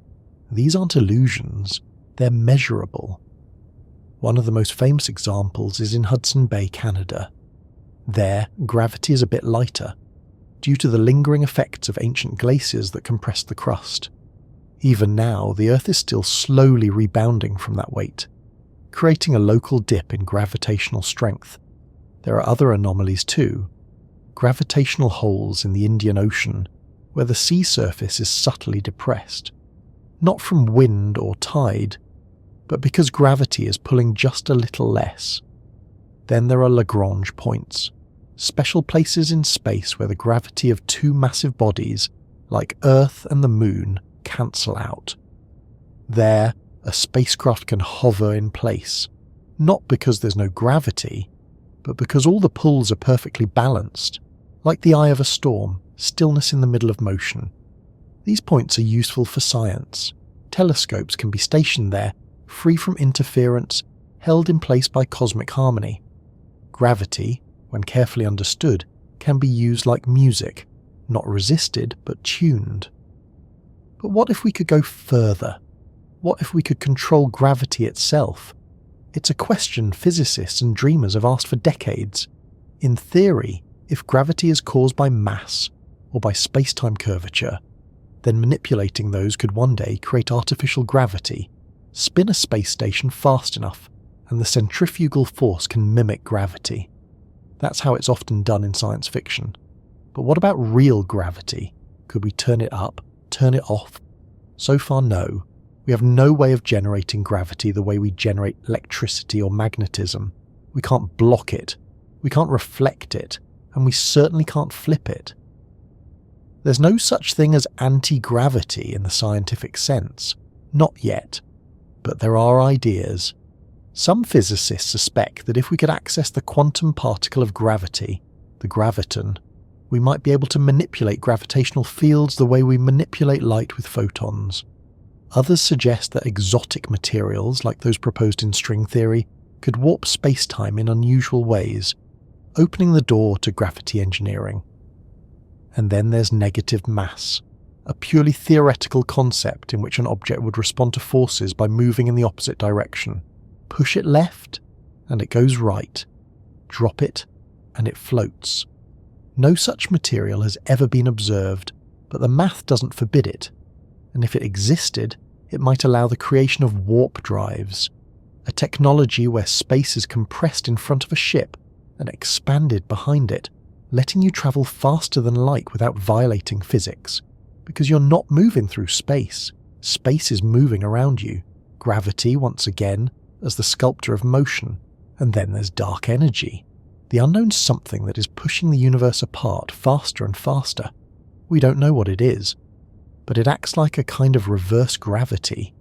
These aren't illusions, they're measurable. One of the most famous examples is in Hudson Bay, Canada. There, gravity is a bit lighter, due to the lingering effects of ancient glaciers that compressed the crust. Even now, the Earth is still slowly rebounding from that weight, creating a local dip in gravitational strength. There are other anomalies too. Gravitational holes in the Indian Ocean, where the sea surface is subtly depressed. Not from wind or tide, but because gravity is pulling just a little less. Then there are Lagrange points, special places in space where the gravity of two massive bodies, like Earth and the Moon, cancel out. There, a spacecraft can hover in place, not because there's no gravity, but because all the pulls are perfectly balanced, like the eye of a storm, stillness in the middle of motion. These points are useful for science. Telescopes can be stationed there, free from interference, held in place by cosmic harmony. Gravity, when carefully understood, can be used like music, not resisted but tuned. But what if we could go further? What if we could control gravity itself? It's a question physicists and dreamers have asked for decades. In theory, if gravity is caused by mass or by space-time curvature, then manipulating those could one day create artificial gravity, spin a space station fast enough, and the centrifugal force can mimic gravity. That's how it's often done in science fiction. But what about real gravity? Could we turn it up, turn it off? So far, no. We have no way of generating gravity the way we generate electricity or magnetism. We can't block it, we can't reflect it, and we certainly can't flip it. There's no such thing as anti-gravity in the scientific sense. Not yet. But there are ideas. Some physicists suspect that if we could access the quantum particle of gravity, the graviton, we might be able to manipulate gravitational fields the way we manipulate light with photons. Others suggest that exotic materials, like those proposed in string theory, could warp space-time in unusual ways, opening the door to gravity engineering. And then there's negative mass, a purely theoretical concept in which an object would respond to forces by moving in the opposite direction. Push it left, and it goes right. Drop it, and it floats. No such material has ever been observed, but the math doesn't forbid it. And if it existed, it might allow the creation of warp drives, a technology where space is compressed in front of a ship and expanded behind it, letting you travel faster than light without violating physics. Because you're not moving through space. Space is moving around you. Gravity, once again, as the sculptor of motion. And then there's dark energy, the unknown something that is pushing the universe apart faster and faster. We don't know what it is, but it acts like a kind of reverse gravity,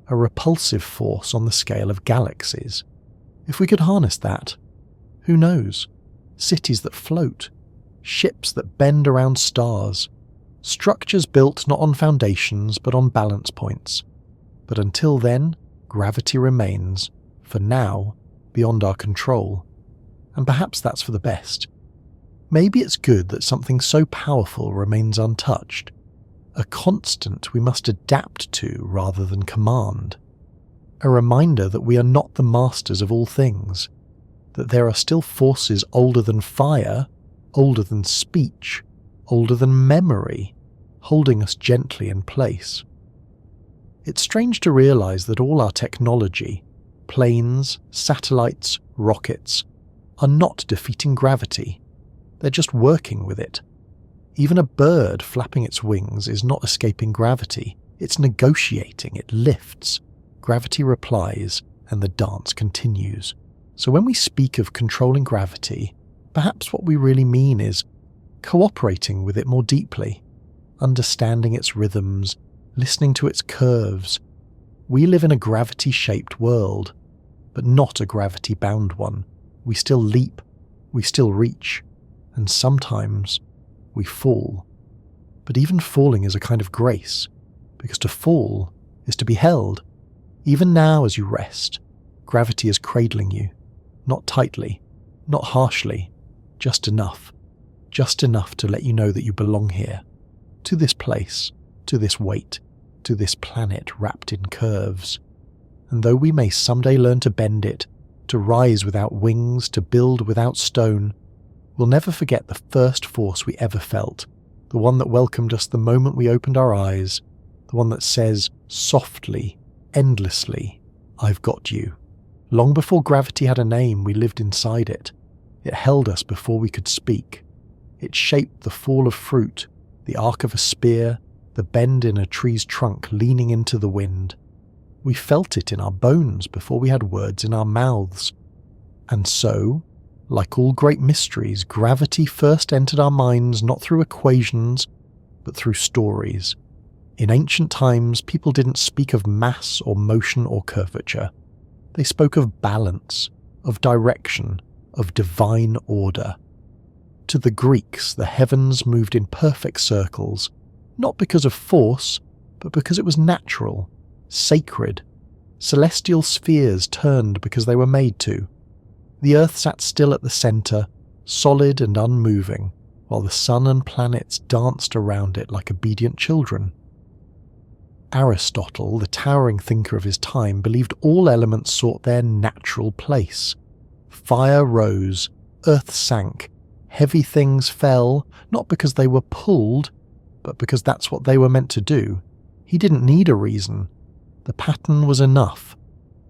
a repulsive force on the scale of galaxies. If we could harness that, who knows? Cities that float, ships that bend around stars, structures built not on foundations but on balance points. But until then, gravity remains, for now, beyond our control. And perhaps that's for the best. Maybe it's good that something so powerful remains untouched, a constant we must adapt to rather than command, a reminder that we are not the masters of all things, that there are still forces older than fire, older than speech, older than memory, holding us gently in place. It's strange to realize that all our technology, planes, satellites, rockets, are not defeating gravity. They're just working with it. Even a bird flapping its wings is not escaping gravity. It's negotiating, it lifts. Gravity replies, and the dance continues. So when we speak of controlling gravity, perhaps what we really mean is cooperating with it more deeply, understanding its rhythms, listening to its curves. We live in a gravity-shaped world, but not a gravity-bound one. We still leap, we still reach, and sometimes we fall. But even falling is a kind of grace, because to fall is to be held. Even now as you rest, gravity is cradling you, not tightly, not harshly, just enough to let you know that you belong here, to this place, to this weight, to this planet wrapped in curves. And though we may someday learn to bend it, to rise without wings, to build without stone, we'll never forget the first force we ever felt, the one that welcomed us the moment we opened our eyes, the one that says, softly, endlessly, "I've got you." Long before gravity had a name, we lived inside it. It held us before we could speak. It shaped the fall of fruit, the arc of a spear, the bend in a tree's trunk leaning into the wind. We felt it in our bones before we had words in our mouths. And so, like all great mysteries, gravity first entered our minds not through equations, but through stories. In ancient times, people didn't speak of mass or motion or curvature. They spoke of balance, of direction, of divine order. To the Greeks, the heavens moved in perfect circles, not because of force, but because it was natural, sacred. Celestial spheres turned because they were made to. The earth sat still at the centre, solid and unmoving, while the sun and planets danced around it like obedient children. Aristotle, the towering thinker of his time, believed all elements sought their natural place. Fire rose, earth sank, heavy things fell, not because they were pulled, but because that's what they were meant to do. He didn't need a reason. The pattern was enough.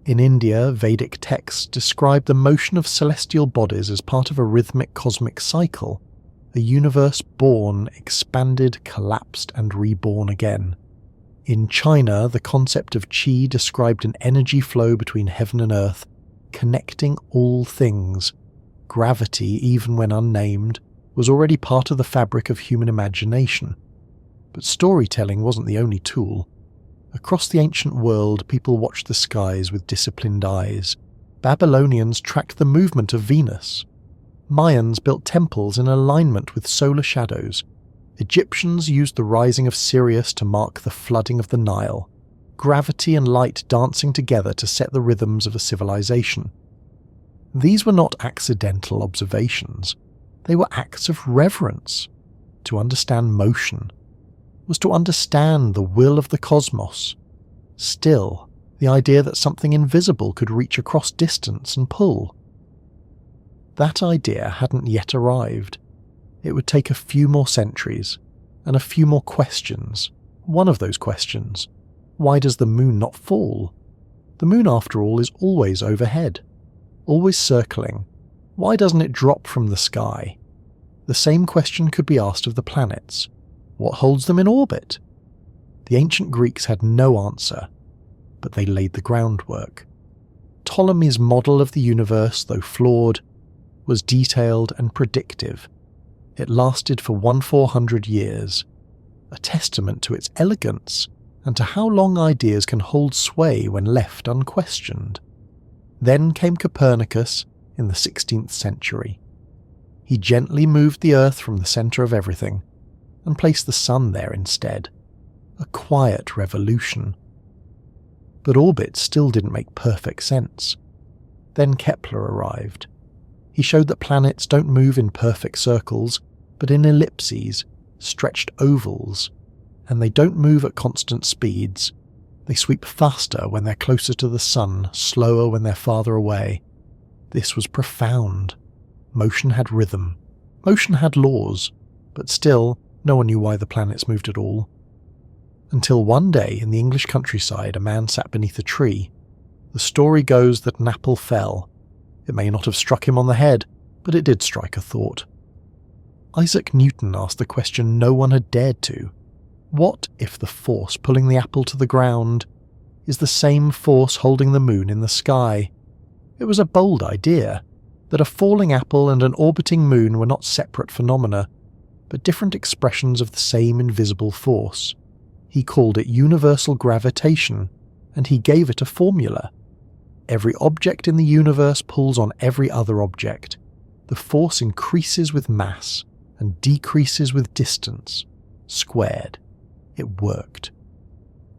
In India, Vedic texts describe the motion of celestial bodies as part of a rhythmic cosmic cycle, a universe born, expanded, collapsed, and reborn again. In China, the concept of qi described an energy flow between heaven and earth, connecting all things. Gravity, even when unnamed, was already part of the fabric of human imagination. But storytelling wasn't the only tool. Across the ancient world, people watched the skies with disciplined eyes. Babylonians tracked the movement of Venus. Mayans built temples in alignment with solar shadows. Egyptians used the rising of Sirius to mark the flooding of the Nile. Gravity and light dancing together to set the rhythms of a civilization. These were not accidental observations. They were acts of reverence. To understand motion was to understand the will of the cosmos. Still, the idea that something invisible could reach across distance and pull. That idea hadn't yet arrived. It would take a few more centuries, and a few more questions. One of those questions: why does the moon not fall? The moon, after all, is always overhead, always circling. Why doesn't it drop from the sky? The same question could be asked of the planets. What holds them in orbit? The ancient Greeks had no answer, but they laid the groundwork. Ptolemy's model of the universe, though flawed, was detailed and predictive. It lasted for 1400 years, a testament to its elegance and to how long ideas can hold sway when left unquestioned. Then came Copernicus in the 16th century. He gently moved the Earth from the centre of everything and placed the sun there instead. A quiet revolution. But orbit still didn't make perfect sense. Then Kepler arrived. He showed that planets don't move in perfect circles, but in ellipses, stretched ovals, and they don't move at constant speeds. They sweep faster when they're closer to the sun, slower when they're farther away. This was profound. Motion had rhythm. Motion had laws, but still, no one knew why the planets moved at all. Until one day in the English countryside, a man sat beneath a tree. The story goes that an apple fell. It may not have struck him on the head, but it did strike a thought. Isaac Newton asked the question no one had dared to. What if the force pulling the apple to the ground is the same force holding the moon in the sky? It was a bold idea, that a falling apple and an orbiting moon were not separate phenomena, but different expressions of the same invisible force. He called it universal gravitation, and he gave it a formula. Every object in the universe pulls on every other object. The force increases with mass and decreases with distance, squared. It worked.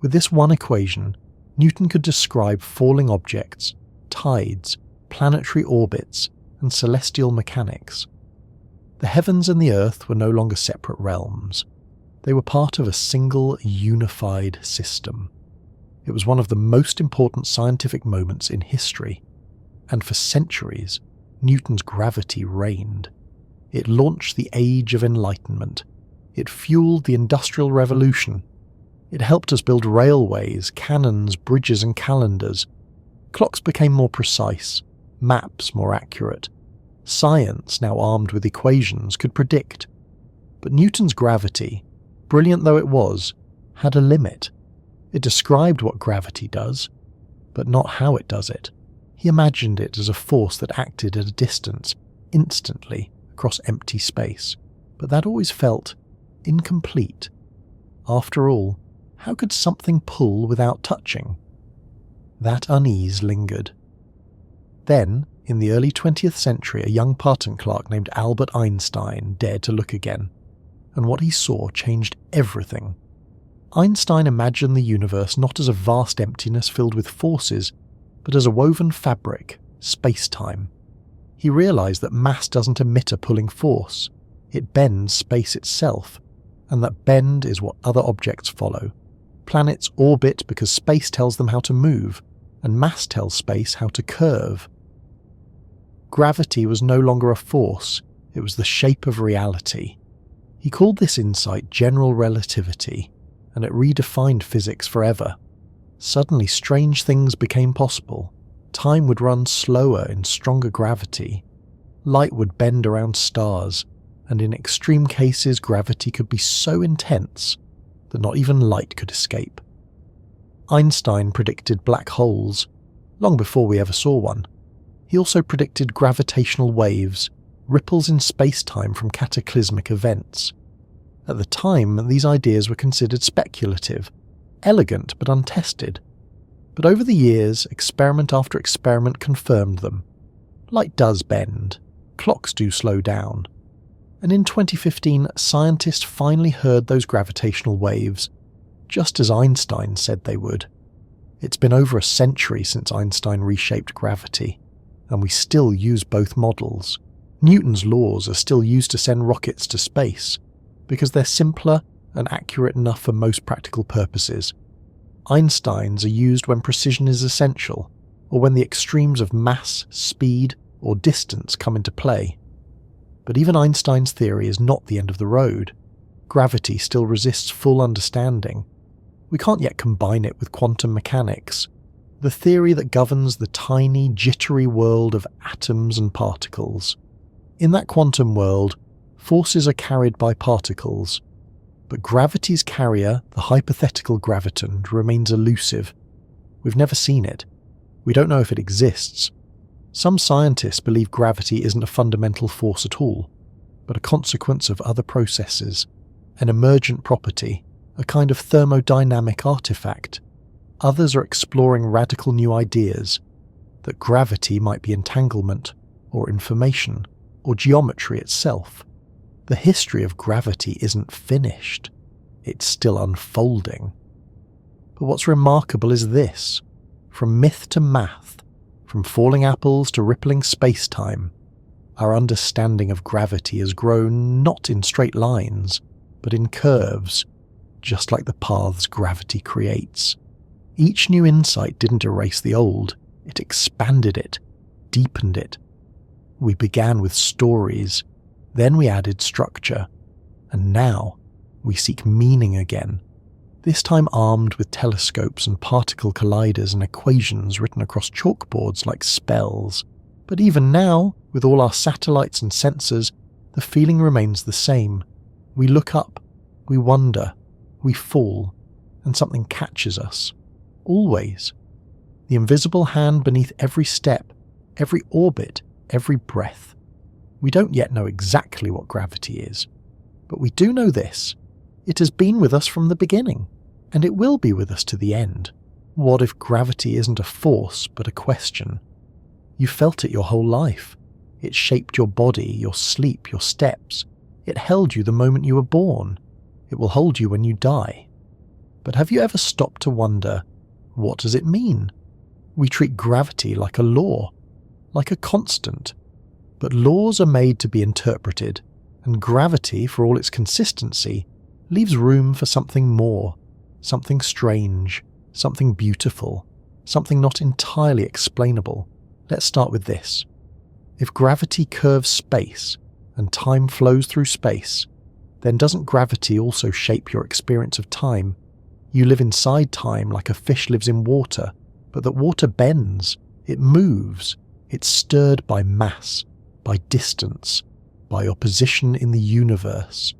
With this one equation, Newton could describe falling objects, tides, planetary orbits, and celestial mechanics. The heavens and the earth were no longer separate realms. They were part of a single, unified system. It was one of the most important scientific moments in history, and for centuries, Newton's gravity reigned. It launched the Age of Enlightenment. It fueled the Industrial Revolution. It helped us build railways, cannons, bridges, and calendars. Clocks became more precise, maps more accurate. Science, now armed with equations, could predict. But Newton's gravity, brilliant though it was, had a limit. It described what gravity does, but not how it does it. He imagined it as a force that acted at a distance, instantly, across empty space. But that always felt incomplete. After all, how could something pull without touching? That unease lingered. Then, in the early 20th century, a young patent clerk named Albert Einstein dared to look again, and what he saw changed everything. Einstein imagined the universe not as a vast emptiness filled with forces, but as a woven fabric, space-time. He realized that mass doesn't emit a pulling force, it bends space itself, and that bend is what other objects follow. Planets orbit because space tells them how to move, and mass tells space how to curve. Gravity was no longer a force, it was the shape of reality. He called this insight general relativity, and it redefined physics forever. Suddenly strange things became possible. Time would run slower in stronger gravity. Light would bend around stars, and in extreme cases gravity could be so intense that not even light could escape. Einstein predicted black holes, long before we ever saw one. He also predicted gravitational waves, ripples in space-time from cataclysmic events. At the time, these ideas were considered speculative, elegant but untested. But over the years, experiment after experiment confirmed them. Light does bend, clocks do slow down. And in 2015, scientists finally heard those gravitational waves, just as Einstein said they would. It's been over a century since Einstein reshaped gravity, and we still use both models. Newton's laws are still used to send rockets to space, because they're simpler and accurate enough for most practical purposes. Einstein's are used when precision is essential, or when the extremes of mass, speed, or distance come into play. But even Einstein's theory is not the end of the road. Gravity still resists full understanding. We can't yet combine it with quantum mechanics, the theory that governs the tiny, jittery world of atoms and particles. In that quantum world, forces are carried by particles, but gravity's carrier, the hypothetical graviton, remains elusive. We've never seen it. We don't know if it exists. Some scientists believe gravity isn't a fundamental force at all, but a consequence of other processes, an emergent property, a kind of thermodynamic artifact. Others are exploring radical new ideas, that gravity might be entanglement, or information, or geometry itself. The history of gravity isn't finished, it's still unfolding. But what's remarkable is this: from myth to math, from falling apples to rippling space-time, our understanding of gravity has grown not in straight lines, but in curves, just like the paths gravity creates. Each new insight didn't erase the old, it expanded it, deepened it. We began with stories, then we added structure, and now we seek meaning again, this time armed with telescopes and particle colliders and equations written across chalkboards like spells. But even now, with all our satellites and sensors, the feeling remains the same. We look up, we wonder, we fall, and something catches us. Always. The invisible hand beneath every step, every orbit, every breath. We don't yet know exactly what gravity is. But we do know this: it has been with us from the beginning, and it will be with us to the end. What if gravity isn't a force but a question? You felt it your whole life. It shaped your body, your sleep, your steps. It held you the moment you were born. It will hold you when you die. But have you ever stopped to wonder, what does it mean? We treat gravity like a law, like a constant. But laws are made to be interpreted, and gravity, for all its consistency, leaves room for something more, something strange, something beautiful, something not entirely explainable. Let's start with this. If gravity curves space and time flows through space, then doesn't gravity also shape your experience of time? You live inside time like a fish lives in water, but that water bends, it moves, it's stirred by mass, by distance, by your position in the universe.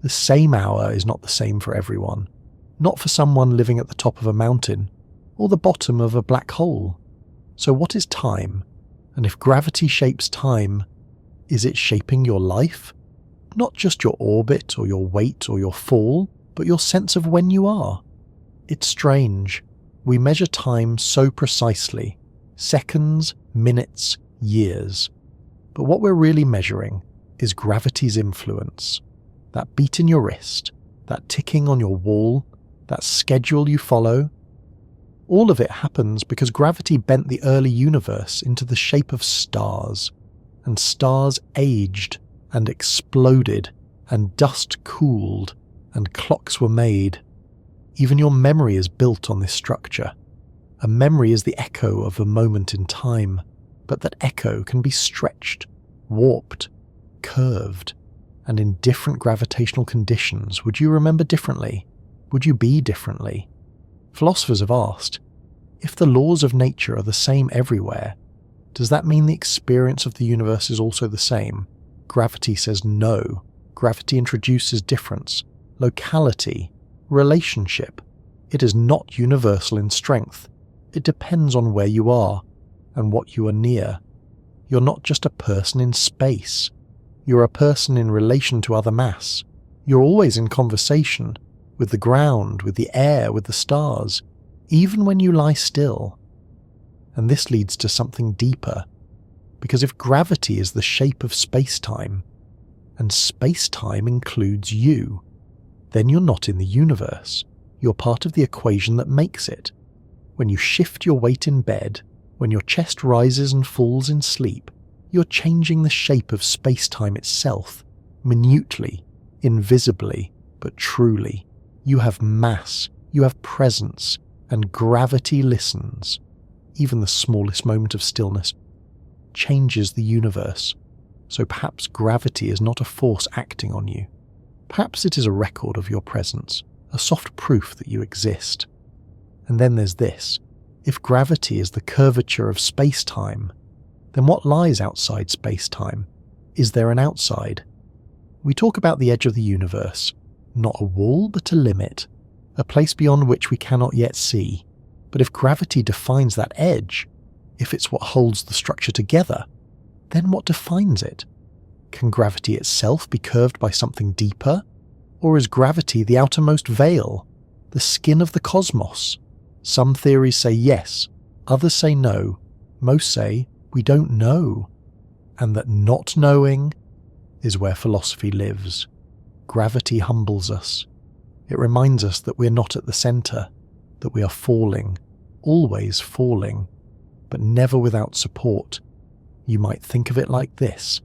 The same hour is not the same for everyone, not for someone living at the top of a mountain or the bottom of a black hole. So what is time? And if gravity shapes time, is it shaping your life? Not just your orbit or your weight or your fall, but your sense of when you are. It's strange. We measure time so precisely. Seconds, minutes, years. But what we're really measuring is gravity's influence. That beat in your wrist, that ticking on your wall, that schedule you follow. All of it happens because gravity bent the early universe into the shape of stars, and stars aged and exploded, and dust cooled, and clocks were made. Even your memory is built on this structure. A memory is the echo of a moment in time, but that echo can be stretched, warped, curved, and in different gravitational conditions, would you remember differently? Would you be differently? Philosophers have asked, if the laws of nature are the same everywhere, does that mean the experience of the universe is also the same? Gravity says no. Gravity introduces difference, locality, relationship. It is not universal in strength. It depends on where you are and what you are near. You're not just a person in space. You're a person in relation to other mass. You're always in conversation with the ground, with the air, with the stars, even when you lie still. And this leads to something deeper, because if gravity is the shape of space-time, and space-time includes you, then you're not in the universe. You're part of the equation that makes it. When you shift your weight in bed, when your chest rises and falls in sleep, you're changing the shape of space-time itself, minutely, invisibly, but truly. You have mass, you have presence, and gravity listens. Even the smallest moment of stillness changes the universe. So perhaps gravity is not a force acting on you. Perhaps it is a record of your presence, a soft proof that you exist. And then there's this. If gravity is the curvature of space-time, then what lies outside space-time? Is there an outside? We talk about the edge of the universe, not a wall but a limit, a place beyond which we cannot yet see. But if gravity defines that edge, if it's what holds the structure together, then what defines it? Can gravity itself be curved by something deeper? Or is gravity the outermost veil, the skin of the cosmos? Some theories say yes, others say no, most say we don't know, and that not knowing is where philosophy lives. Gravity humbles us. It reminds us that we're not at the centre, that we are falling, always falling, but never without support. You might think of it like this.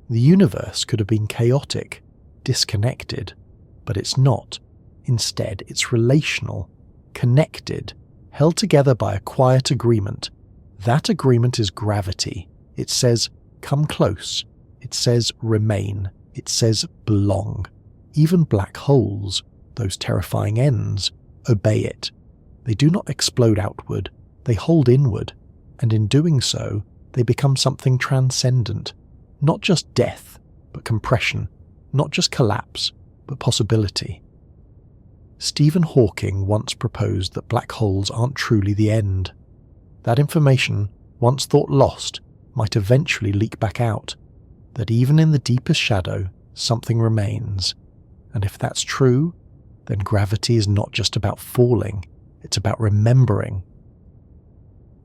The universe could have been chaotic, disconnected, but it's not. Instead, it's relational, connected, held together by a quiet agreement. That agreement is gravity. It says, come close. It says, remain. It says, belong. Even black holes, those terrifying ends, obey it. They do not explode outward, they hold inward, and in doing so, they become something transcendent. Not just death, but compression. Not just collapse, but possibility. Stephen Hawking once proposed that black holes aren't truly the end. That information, once thought lost, might eventually leak back out. That even in the deepest shadow, something remains. And if that's true, then gravity is not just about falling, it's about remembering.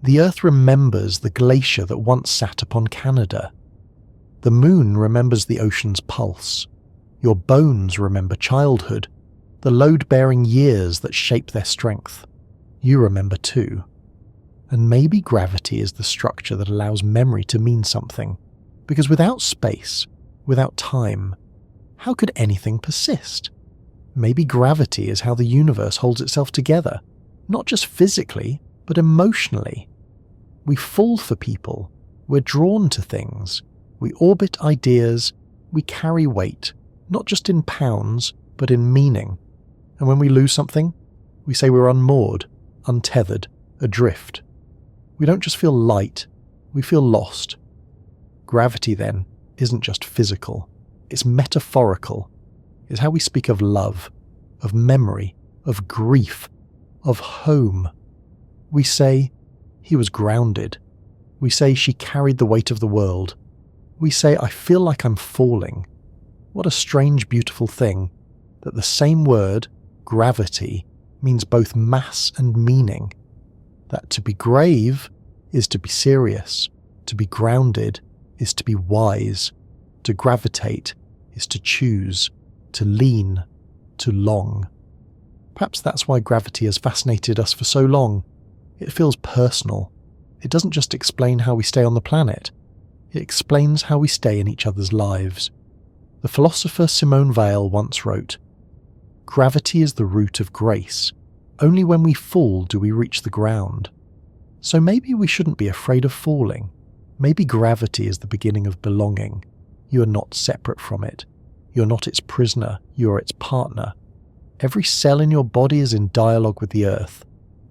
The Earth remembers the glacier that once sat upon Canada. The moon remembers the ocean's pulse. Your bones remember childhood, the load-bearing years that shape their strength. You remember too. And maybe gravity is the structure that allows memory to mean something, because without space, without time, how could anything persist? Maybe gravity is how the universe holds itself together, not just physically, but emotionally. We fall for people, we're drawn to things, we orbit ideas, we carry weight, not just in pounds, but in meaning. And when we lose something, we say we're unmoored, untethered, adrift. We don't just feel light, we feel lost. Gravity, then, isn't just physical, it's metaphorical. It's how we speak of love, of memory, of grief, of home. We say, he was grounded. We say she carried the weight of the world. We say, I feel like I'm falling. What a strange, beautiful thing, that the same word, gravity, means both mass and meaning. That to be grave is to be serious, to be grounded is to be wise, to gravitate is to choose, to lean, to long. Perhaps that's why gravity has fascinated us for so long. It feels personal. It doesn't just explain how we stay on the planet. It explains how we stay in each other's lives. The philosopher Simone Weil once wrote, "Gravity is the root of grace. Only when we fall do we reach the ground." So maybe we shouldn't be afraid of falling. Maybe gravity is the beginning of belonging. You are not separate from it. You're not its prisoner, you are its partner. Every cell in your body is in dialogue with the earth.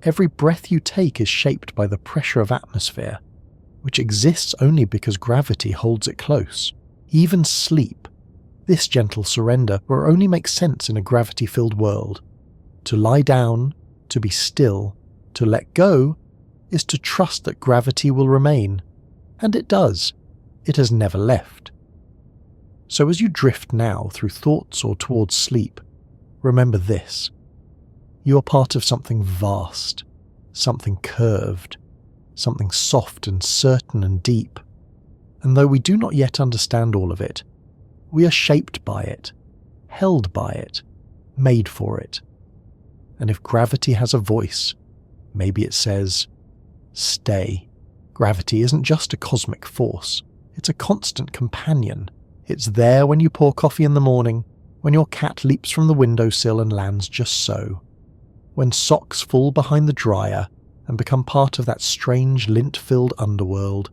Every breath you take is shaped by the pressure of atmosphere, which exists only because gravity holds it close. Even sleep, this gentle surrender, will only make sense in a gravity-filled world. To lie down, to be still, to let go, is to trust that gravity will remain. And it does. It has never left. So as you drift now through thoughts or towards sleep, remember this. You are part of something vast, something curved, something soft and certain and deep. And though we do not yet understand all of it, we are shaped by it, held by it, made for it. And if gravity has a voice, maybe it says, stay. Gravity isn't just a cosmic force, it's a constant companion. It's there when you pour coffee in the morning, when your cat leaps from the windowsill and lands just so, when socks fall behind the dryer and become part of that strange lint-filled underworld,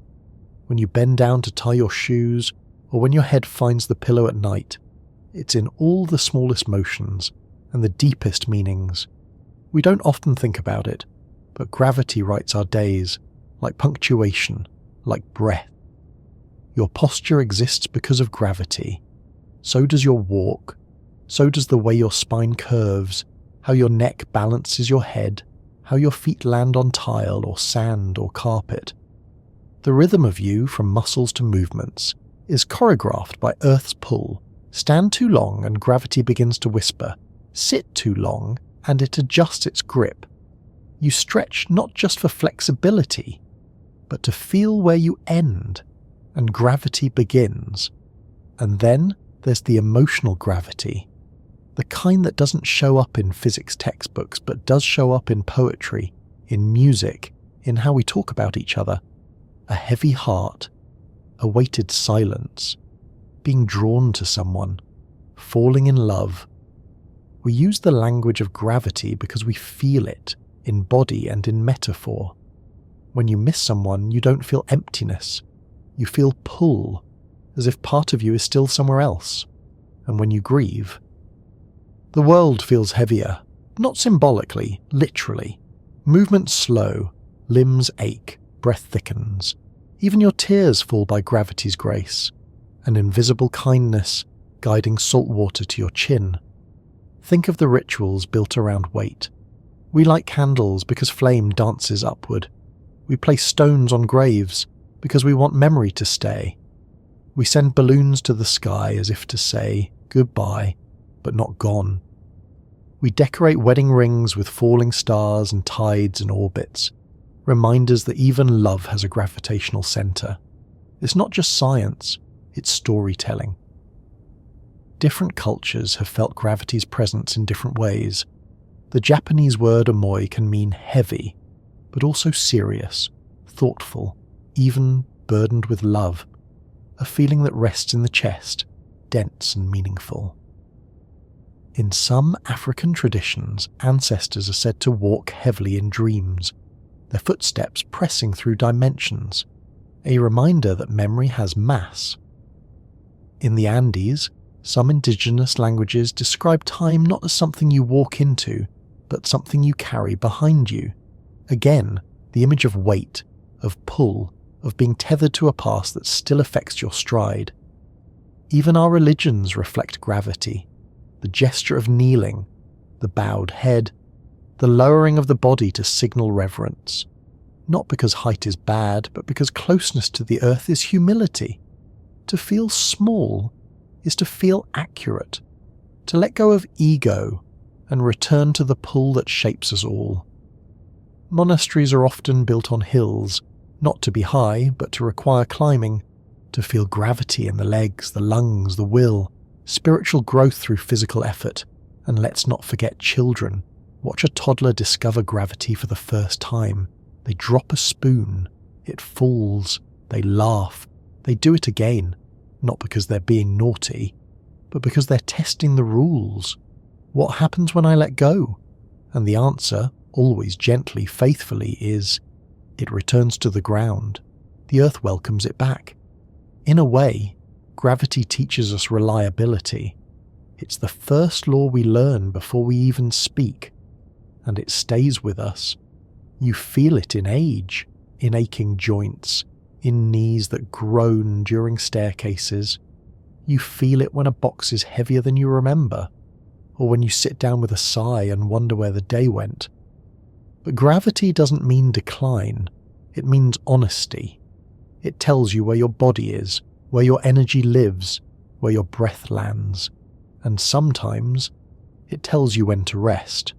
when you bend down to tie your shoes, or when your head finds the pillow at night. It's in all the smallest motions and the deepest meanings. We don't often think about it, but gravity writes our days, like punctuation, like breath. Your posture exists because of gravity. So does your walk. So does the way your spine curves, how your neck balances your head, how your feet land on tile or sand or carpet. The rhythm of you, from muscles to movements, is choreographed by Earth's pull. Stand too long and gravity begins to whisper. Sit too long and it adjusts its grip. You stretch not just for flexibility, but to feel where you end, and gravity begins. And then there's the emotional gravity, the kind that doesn't show up in physics textbooks but does show up in poetry, in music, in how we talk about each other. A heavy heart, a weighted silence, being drawn to someone, falling in love. We use the language of gravity because we feel it in body and in metaphor. When you miss someone, you don't feel emptiness. You feel pull, as if part of you is still somewhere else. And when you grieve, the world feels heavier, not symbolically, literally. Movement slow, limbs ache, breath thickens. Even your tears fall by gravity's grace, an invisible kindness guiding salt water to your chin. Think of the rituals built around weight. We light candles because flame dances upward. We place stones on graves because we want memory to stay. We send balloons to the sky as if to say goodbye, but not gone. We decorate wedding rings with falling stars and tides and orbits, reminders that even love has a gravitational centre. It's not just science, it's storytelling. Different cultures have felt gravity's presence in different ways. The Japanese word omoi can mean heavy, but also serious, thoughtful, even burdened with love, a feeling that rests in the chest, dense and meaningful. In some African traditions, ancestors are said to walk heavily in dreams, their footsteps pressing through dimensions, a reminder that memory has mass. In the Andes, some indigenous languages describe time not as something you walk into, but something you carry behind you. Again, the image of weight, of pull, of being tethered to a past that still affects your stride. Even our religions reflect gravity, the gesture of kneeling, the bowed head, the lowering of the body to signal reverence. Not because height is bad, but because closeness to the earth is humility. To feel small is to feel accurate, to let go of ego and return to the pull that shapes us all. Monasteries are often built on hills, not to be high, but to require climbing, to feel gravity in the legs, the lungs, the will, spiritual growth through physical effort. And let's not forget children. Watch a toddler discover gravity for the first time. They drop a spoon, it falls, they laugh, they do it again, not because they're being naughty, but because they're testing the rules. What happens when I let go? And the answer, always gently, faithfully, is it returns to the ground. The earth welcomes it back. In a way, gravity teaches us reliability. It's the first law we learn before we even speak, and it stays with us. You feel it in age, in aching joints, in knees that groan during staircases. You feel it when a box is heavier than you remember, or when you sit down with a sigh and wonder where the day went. But gravity doesn't mean decline, it means honesty. It tells you where your body is, where your energy lives, where your breath lands, and sometimes it tells you when to rest.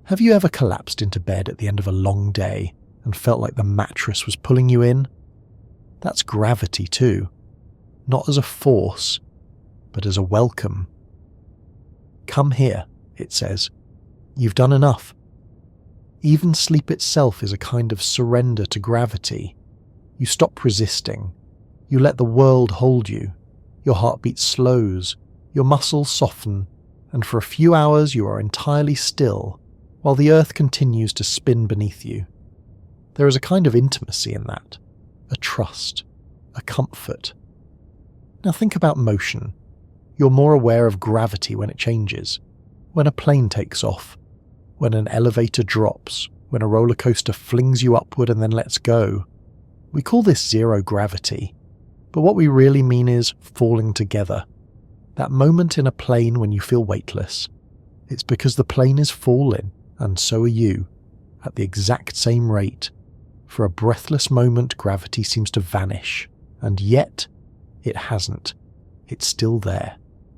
Have you ever collapsed into bed at the end of a long day and felt like the mattress was pulling you in? That's gravity too, not as a force, but as a welcome. Come here, it says. You've done enough. Even sleep itself is a kind of surrender to gravity. You stop resisting. You let the world hold you. Your heartbeat slows, your muscles soften, and for a few hours you are entirely still, while the earth continues to spin beneath you. There is a kind of intimacy in that, a trust, a comfort. Now think about motion. You're more aware of gravity when it changes, when a plane takes off, when an elevator drops, when a roller coaster flings you upward and then lets go. We call this zero gravity, but what we really mean is falling together. That moment in a plane when you feel weightless. It's because the plane is falling, and so are you, at the exact same rate. For a breathless moment, gravity seems to vanish, and yet it hasn't. It's still there,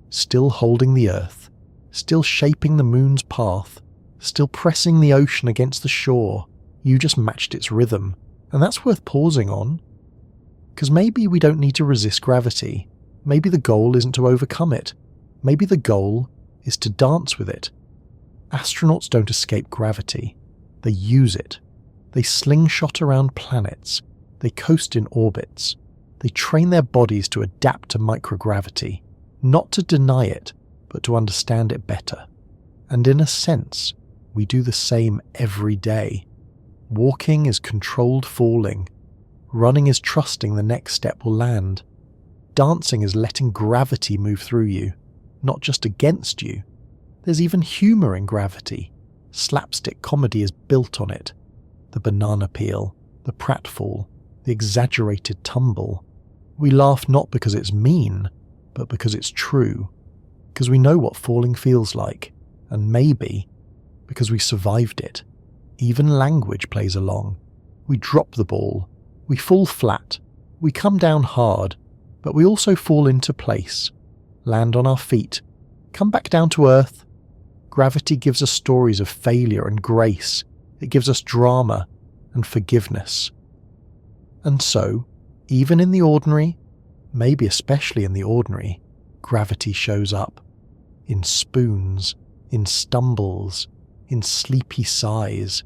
still holding the earth, still shaping the moon's path, still pressing the ocean against the shore. You just matched its rhythm, and that's worth pausing on. Because maybe we don't need to resist gravity. Maybe the goal isn't to overcome it. Maybe the goal is to dance with it. Astronauts don't escape gravity. They use it. They slingshot around planets. They coast in orbits. They train their bodies to adapt to microgravity, not to deny it, but to understand it better. And in a sense, we do the same every day. Walking is controlled falling. Running is trusting the next step will land. Dancing is letting gravity move through you, not just against you. There's even humour in gravity. Slapstick comedy is built on it. The banana peel, the pratfall, the exaggerated tumble. We laugh not because it's mean, but because it's true. Because we know what falling feels like, and maybe because we survived it. Even language plays along. We drop the ball. We fall flat. We come down hard. But we also fall into place, land on our feet, come back down to earth. Gravity gives us stories of failure and grace. It gives us drama and forgiveness. And so, even in the ordinary, maybe especially in the ordinary, gravity shows up. In spoons, in stumbles, in sleepy sighs,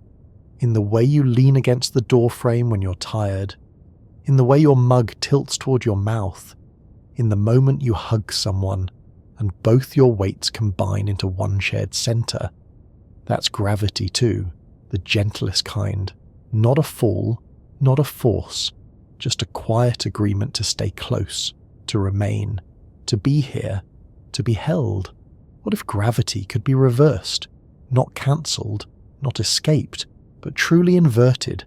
in the way you lean against the doorframe when you're tired, in the way your mug tilts toward your mouth, in the moment you hug someone and both your weights combine into one shared center. That's gravity too, the gentlest kind. Not a fall, not a force, just a quiet agreement to stay close, to remain, to be here, to be held. What if gravity could be reversed, not cancelled, not escaped, but truly inverted?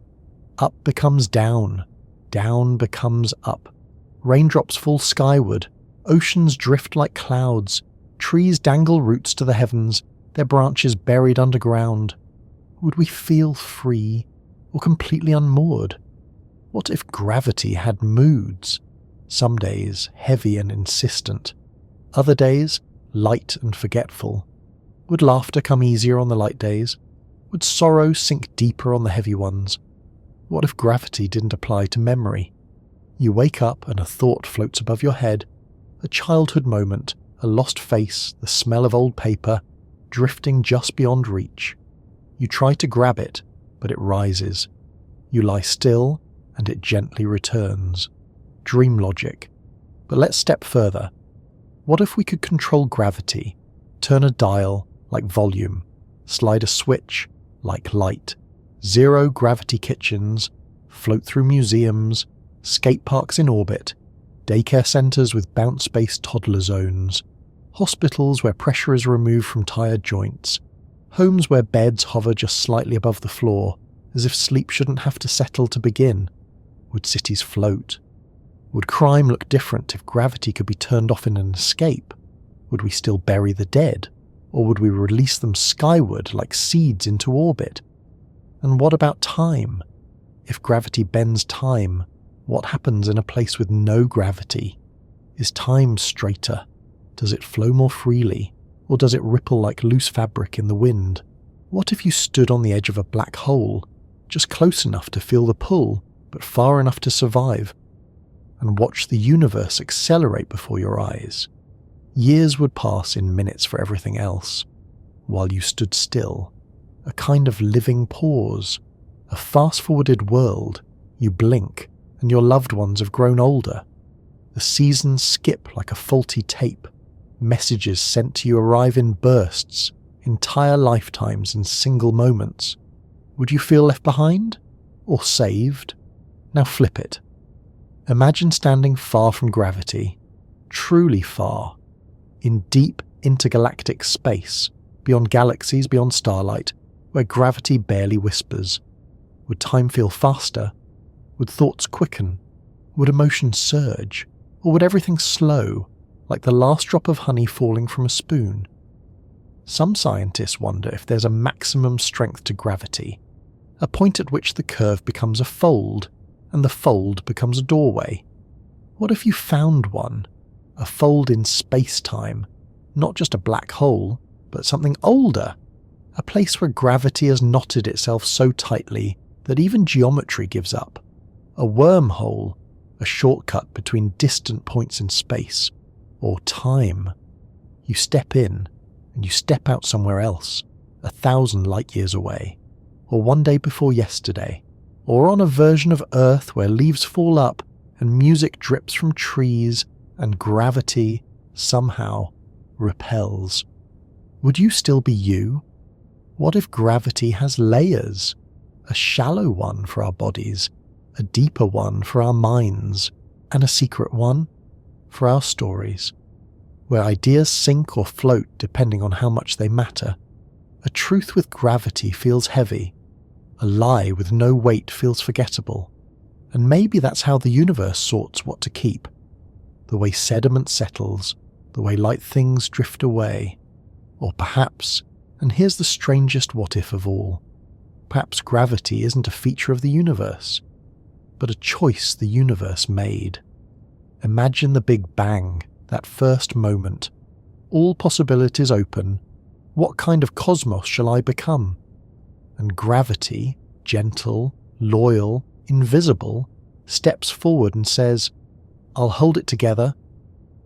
Up becomes down, down becomes up. Raindrops fall skyward, oceans drift like clouds, trees dangle roots to the heavens, their branches buried underground. Would we feel free or completely unmoored? What if gravity had moods? Some days heavy and insistent, other days light and forgetful. Would laughter come easier on the light days? Would sorrow sink deeper on the heavy ones? What if gravity didn't apply to memory? You wake up and a thought floats above your head, a childhood moment, a lost face, the smell of old paper, drifting just beyond reach. You try to grab it, but it rises. You lie still, and it gently returns. Dream logic. But let's step further. What if we could control gravity, turn a dial like volume, slide a switch like light, zero gravity kitchens, float through museums, skate parks in orbit, daycare centres with bounce-based toddler zones, hospitals where pressure is removed from tired joints, homes where beds hover just slightly above the floor, as if sleep shouldn't have to settle to begin. Would cities float? Would crime look different if gravity could be turned off in an escape? Would we still bury the dead? Or would we release them skyward like seeds into orbit? And what about time? If gravity bends time, what happens in a place with no gravity? Is time straighter? Does it flow more freely? Or does it ripple like loose fabric in the wind? What if you stood on the edge of a black hole, just close enough to feel the pull, but far enough to survive, and watch the universe accelerate before your eyes? Years would pass in minutes for everything else, while you stood still, a kind of living pause, a fast-forwarded world. You blink, and your loved ones have grown older. The seasons skip like a faulty tape. Messages sent to you arrive in bursts, entire lifetimes in single moments. Would you feel left behind? Or saved? Now flip it. Imagine standing far from gravity, truly far, in deep intergalactic space, beyond galaxies, beyond starlight, where gravity barely whispers. Would time feel faster? Would thoughts quicken? Would emotions surge? Or would everything slow, like the last drop of honey falling from a spoon? Some scientists wonder if there's a maximum strength to gravity, a point at which the curve becomes a fold, and the fold becomes a doorway. What if you found one? A fold in space-time, not just a black hole, but something older, a place where gravity has knotted itself so tightly that even geometry gives up. A wormhole, a shortcut between distant points in space, or time. You step in, and you step out somewhere else, 1,000 light years away, or one day before yesterday, or on a version of Earth where leaves fall up and music drips from trees and gravity, somehow, repels. Would you still be you? What if gravity has layers? A shallow one for our bodies, a deeper one for our minds, and a secret one for our stories, where ideas sink or float depending on how much they matter. A truth with gravity feels heavy, a lie with no weight feels forgettable, and maybe that's how the universe sorts what to keep. The way sediment settles, the way light things drift away. Or perhaps, and here's the strangest what if of all, perhaps gravity isn't a feature of the universe, but a choice the universe made. Imagine the Big Bang, that first moment. All possibilities open. What kind of cosmos shall I become? And gravity, gentle, loyal, invisible, steps forward and says, I'll hold it together.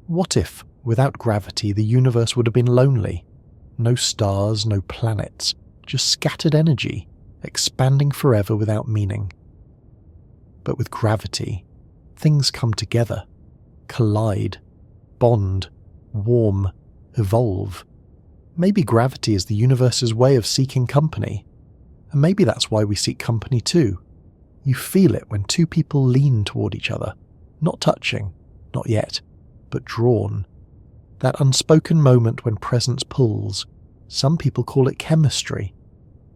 What if, without gravity, the universe would have been lonely? No stars, no planets, just scattered energy, expanding forever without meaning. But with gravity, things come together, collide, bond, warm, evolve. Maybe gravity is the universe's way of seeking company. And maybe that's why we seek company too. You feel it when two people lean toward each other, not touching, not yet, but drawn. That unspoken moment when presence pulls. Some people call it chemistry,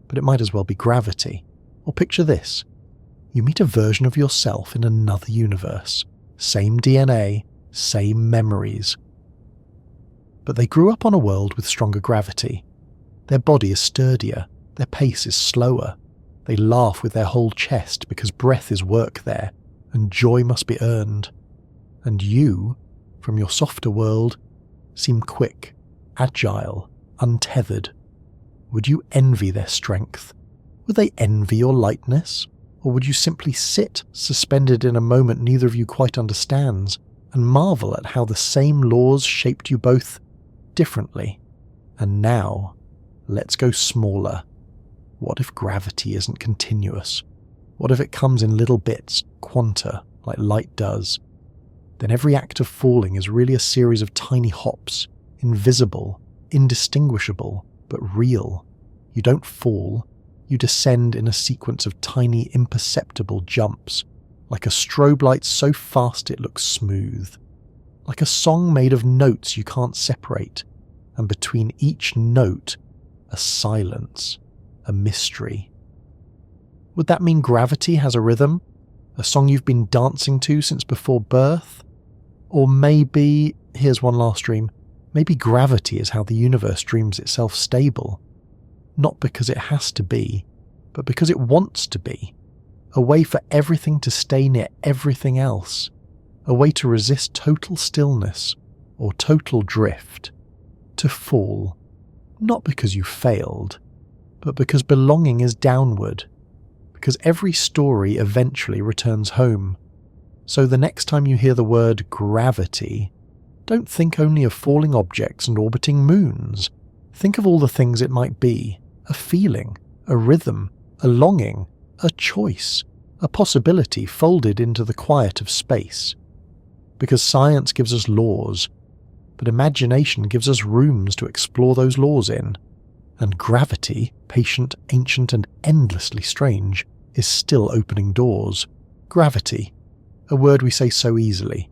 but it might as well be gravity. Or picture this. You meet a version of yourself in another universe. Same DNA, same memories. But they grew up on a world with stronger gravity. Their body is sturdier, their pace is slower. They laugh with their whole chest because breath is work there, and joy must be earned. And you, from your softer world, seem quick, agile, untethered. Would you envy their strength? Would they envy your lightness? Or would you simply sit, suspended in a moment neither of you quite understands, and marvel at how the same laws shaped you both differently? And now, let's go smaller. What if gravity isn't continuous? What if it comes in little bits, quanta, like light does? Then every act of falling is really a series of tiny hops, invisible, indistinguishable, but real. You don't fall. You descend in a sequence of tiny, imperceptible jumps, like a strobe light so fast it looks smooth. Like a song made of notes you can't separate, and between each note, a silence, a mystery. Would that mean gravity has a rhythm? A song you've been dancing to since before birth? Or maybe, here's one last dream, maybe gravity is how the universe dreams itself stable. Not because it has to be, but because it wants to be. A way for everything to stay near everything else. A way to resist total stillness or total drift. To fall. Not because you failed, but because belonging is downward. Because every story eventually returns home. So the next time you hear the word gravity, don't think only of falling objects and orbiting moons. Think of all the things it might be. A feeling, a rhythm, a longing, a choice, a possibility folded into the quiet of space. Because science gives us laws, but imagination gives us rooms to explore those laws in. And gravity, patient, ancient, and endlessly strange, is still opening doors. Gravity, a word we say so easily.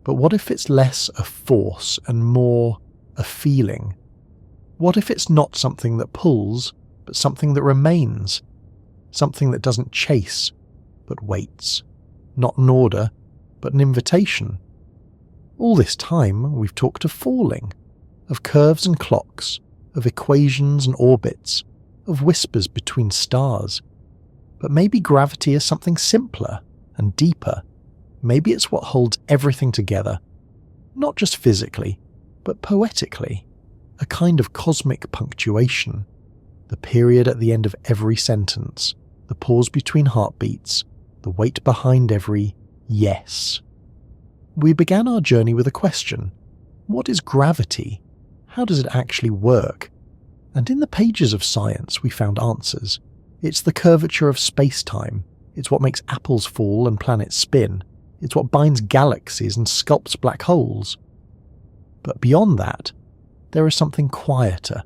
But what if it's less a force and more a feeling? What if it's not something that pulls, but something that remains? Something that doesn't chase, but waits. Not an order, but an invitation. All this time we've talked of falling, of curves and clocks, of equations and orbits, of whispers between stars. But maybe gravity is something simpler and deeper. Maybe it's what holds everything together, not just physically, but poetically. A kind of cosmic punctuation, the period at the end of every sentence, the pause between heartbeats, the wait behind every yes. We began our journey with a question. What is gravity? How does it actually work? And in the pages of science we found answers. It's the curvature of space-time. It's what makes apples fall and planets spin. It's what binds galaxies and sculpts black holes. But beyond that, there is something quieter.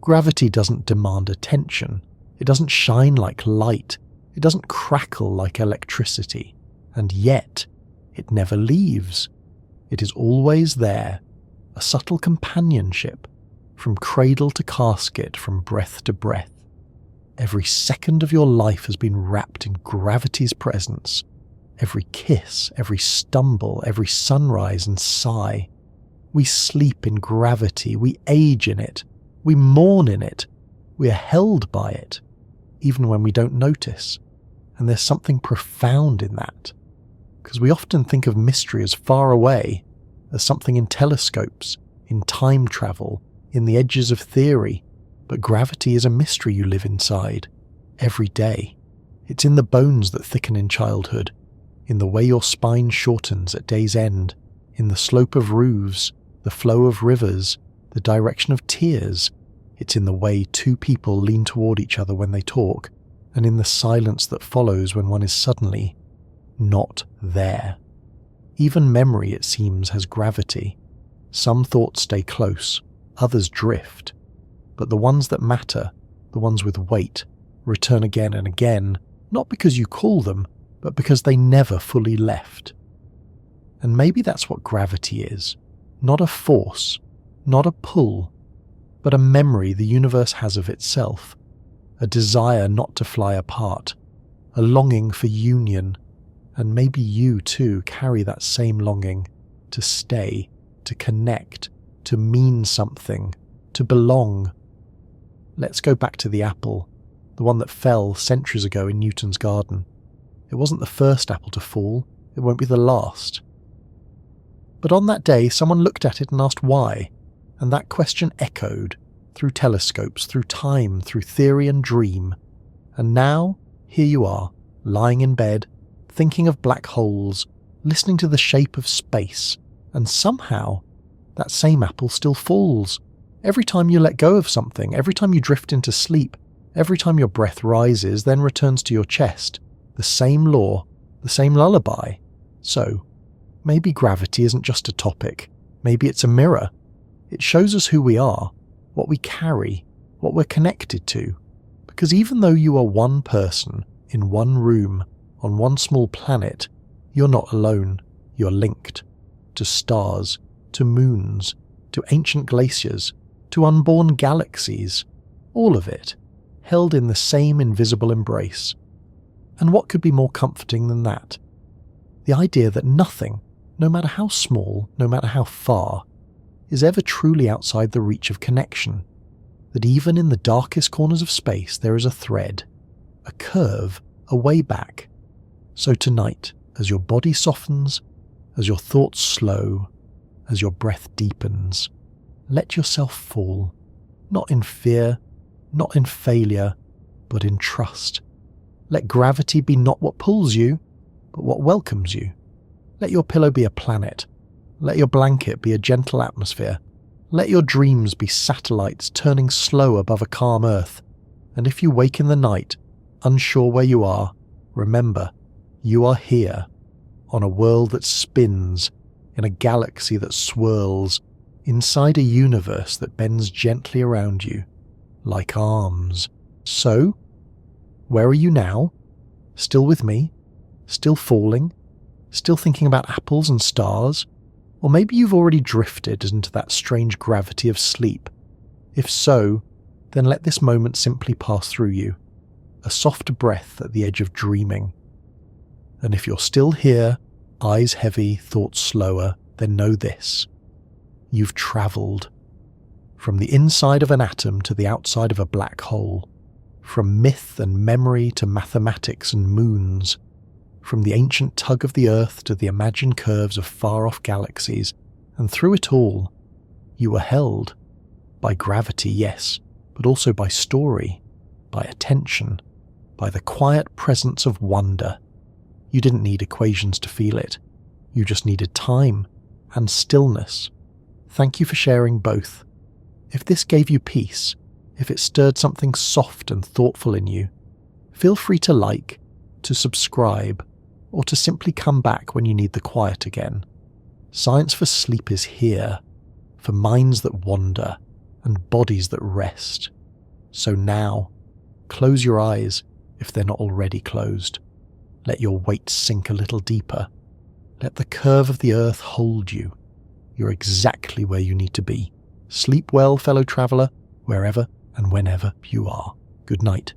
Gravity doesn't demand attention. It doesn't shine like light. It doesn't crackle like electricity. And yet, it never leaves. It is always there, a subtle companionship, from cradle to casket, from breath to breath. Every second of your life has been wrapped in gravity's presence. Every kiss, every stumble, every sunrise and sigh. We sleep in gravity, we age in it, we mourn in it, we are held by it, even when we don't notice. And there's something profound in that. because we often think of mystery as far away, as something in telescopes, in time travel, in the edges of theory, but gravity is a mystery you live inside, every day. It's in the bones that thicken in childhood, in the way your spine shortens at day's end, in the slope of roofs, the flow of rivers, the direction of tears. It's in the way two people lean toward each other when they talk, and in the silence that follows when one is suddenly not there. Even memory, it seems, has gravity. Some thoughts stay close, others drift, but the ones that matter, the ones with weight, return again and again, not because you call them, but because they never fully left. And maybe that's what gravity is. Not a force, not a pull, but a memory the universe has of itself, a desire not to fly apart, a longing for union, and maybe you too carry that same longing to stay, to connect, to mean something, to belong. Let's go back to the apple, the one that fell centuries ago in Newton's garden. It wasn't the first apple to fall, it won't be the last. But on that day, someone looked at it and asked why, and that question echoed through telescopes, through time, through theory and dream. And now, here you are, lying in bed, thinking of black holes, listening to the shape of space, and somehow that same apple still falls. Every time you let go of something, every time you drift into sleep, every time your breath rises, then returns to your chest, the same law, the same lullaby. So, maybe gravity isn't just a topic, maybe it's a mirror. It shows us who we are, what we carry, what we're connected to. Because even though you are one person, in one room, on one small planet, you're not alone, you're linked. To stars, to moons, to ancient glaciers, to unborn galaxies, all of it, held in the same invisible embrace. And what could be more comforting than that? The idea that nothing, no matter how small, no matter how far, is ever truly outside the reach of connection. That even in the darkest corners of space there is a thread, a curve, a way back. So tonight, as your body softens, as your thoughts slow, as your breath deepens, let yourself fall, not in fear, not in failure, but in trust. Let gravity be not what pulls you, but what welcomes you. Let your pillow be a planet. Let your blanket be a gentle atmosphere. Let your dreams be satellites turning slow above a calm earth. And if you wake in the night, unsure where you are, remember, you are here, on a world that spins, in a galaxy that swirls, inside a universe that bends gently around you, like arms. So, where are you now? Still with me? Still falling? Still thinking about apples and stars? Or maybe you've already drifted into that strange gravity of sleep. If so, then let this moment simply pass through you, a soft breath at the edge of dreaming. And if you're still here, eyes heavy, thoughts slower, then know this. You've travelled. From the inside of an atom to the outside of a black hole. From myth and memory to mathematics and moons. From the ancient tug of the earth to the imagined curves of far-off galaxies. And through it all, you were held. By gravity, yes, but also by story, by attention, by the quiet presence of wonder. You didn't need equations to feel it. You just needed time and stillness. Thank you for sharing both. If this gave you peace, if it stirred something soft and thoughtful in you, feel free to like, to subscribe, or to simply come back when you need the quiet again. Science for Sleep is here, for minds that wander and bodies that rest. So now, close your eyes if they're not already closed. Let your weight sink a little deeper. Let the curve of the earth hold you. You're exactly where you need to be. Sleep well, fellow traveller, wherever and whenever you are. Good night.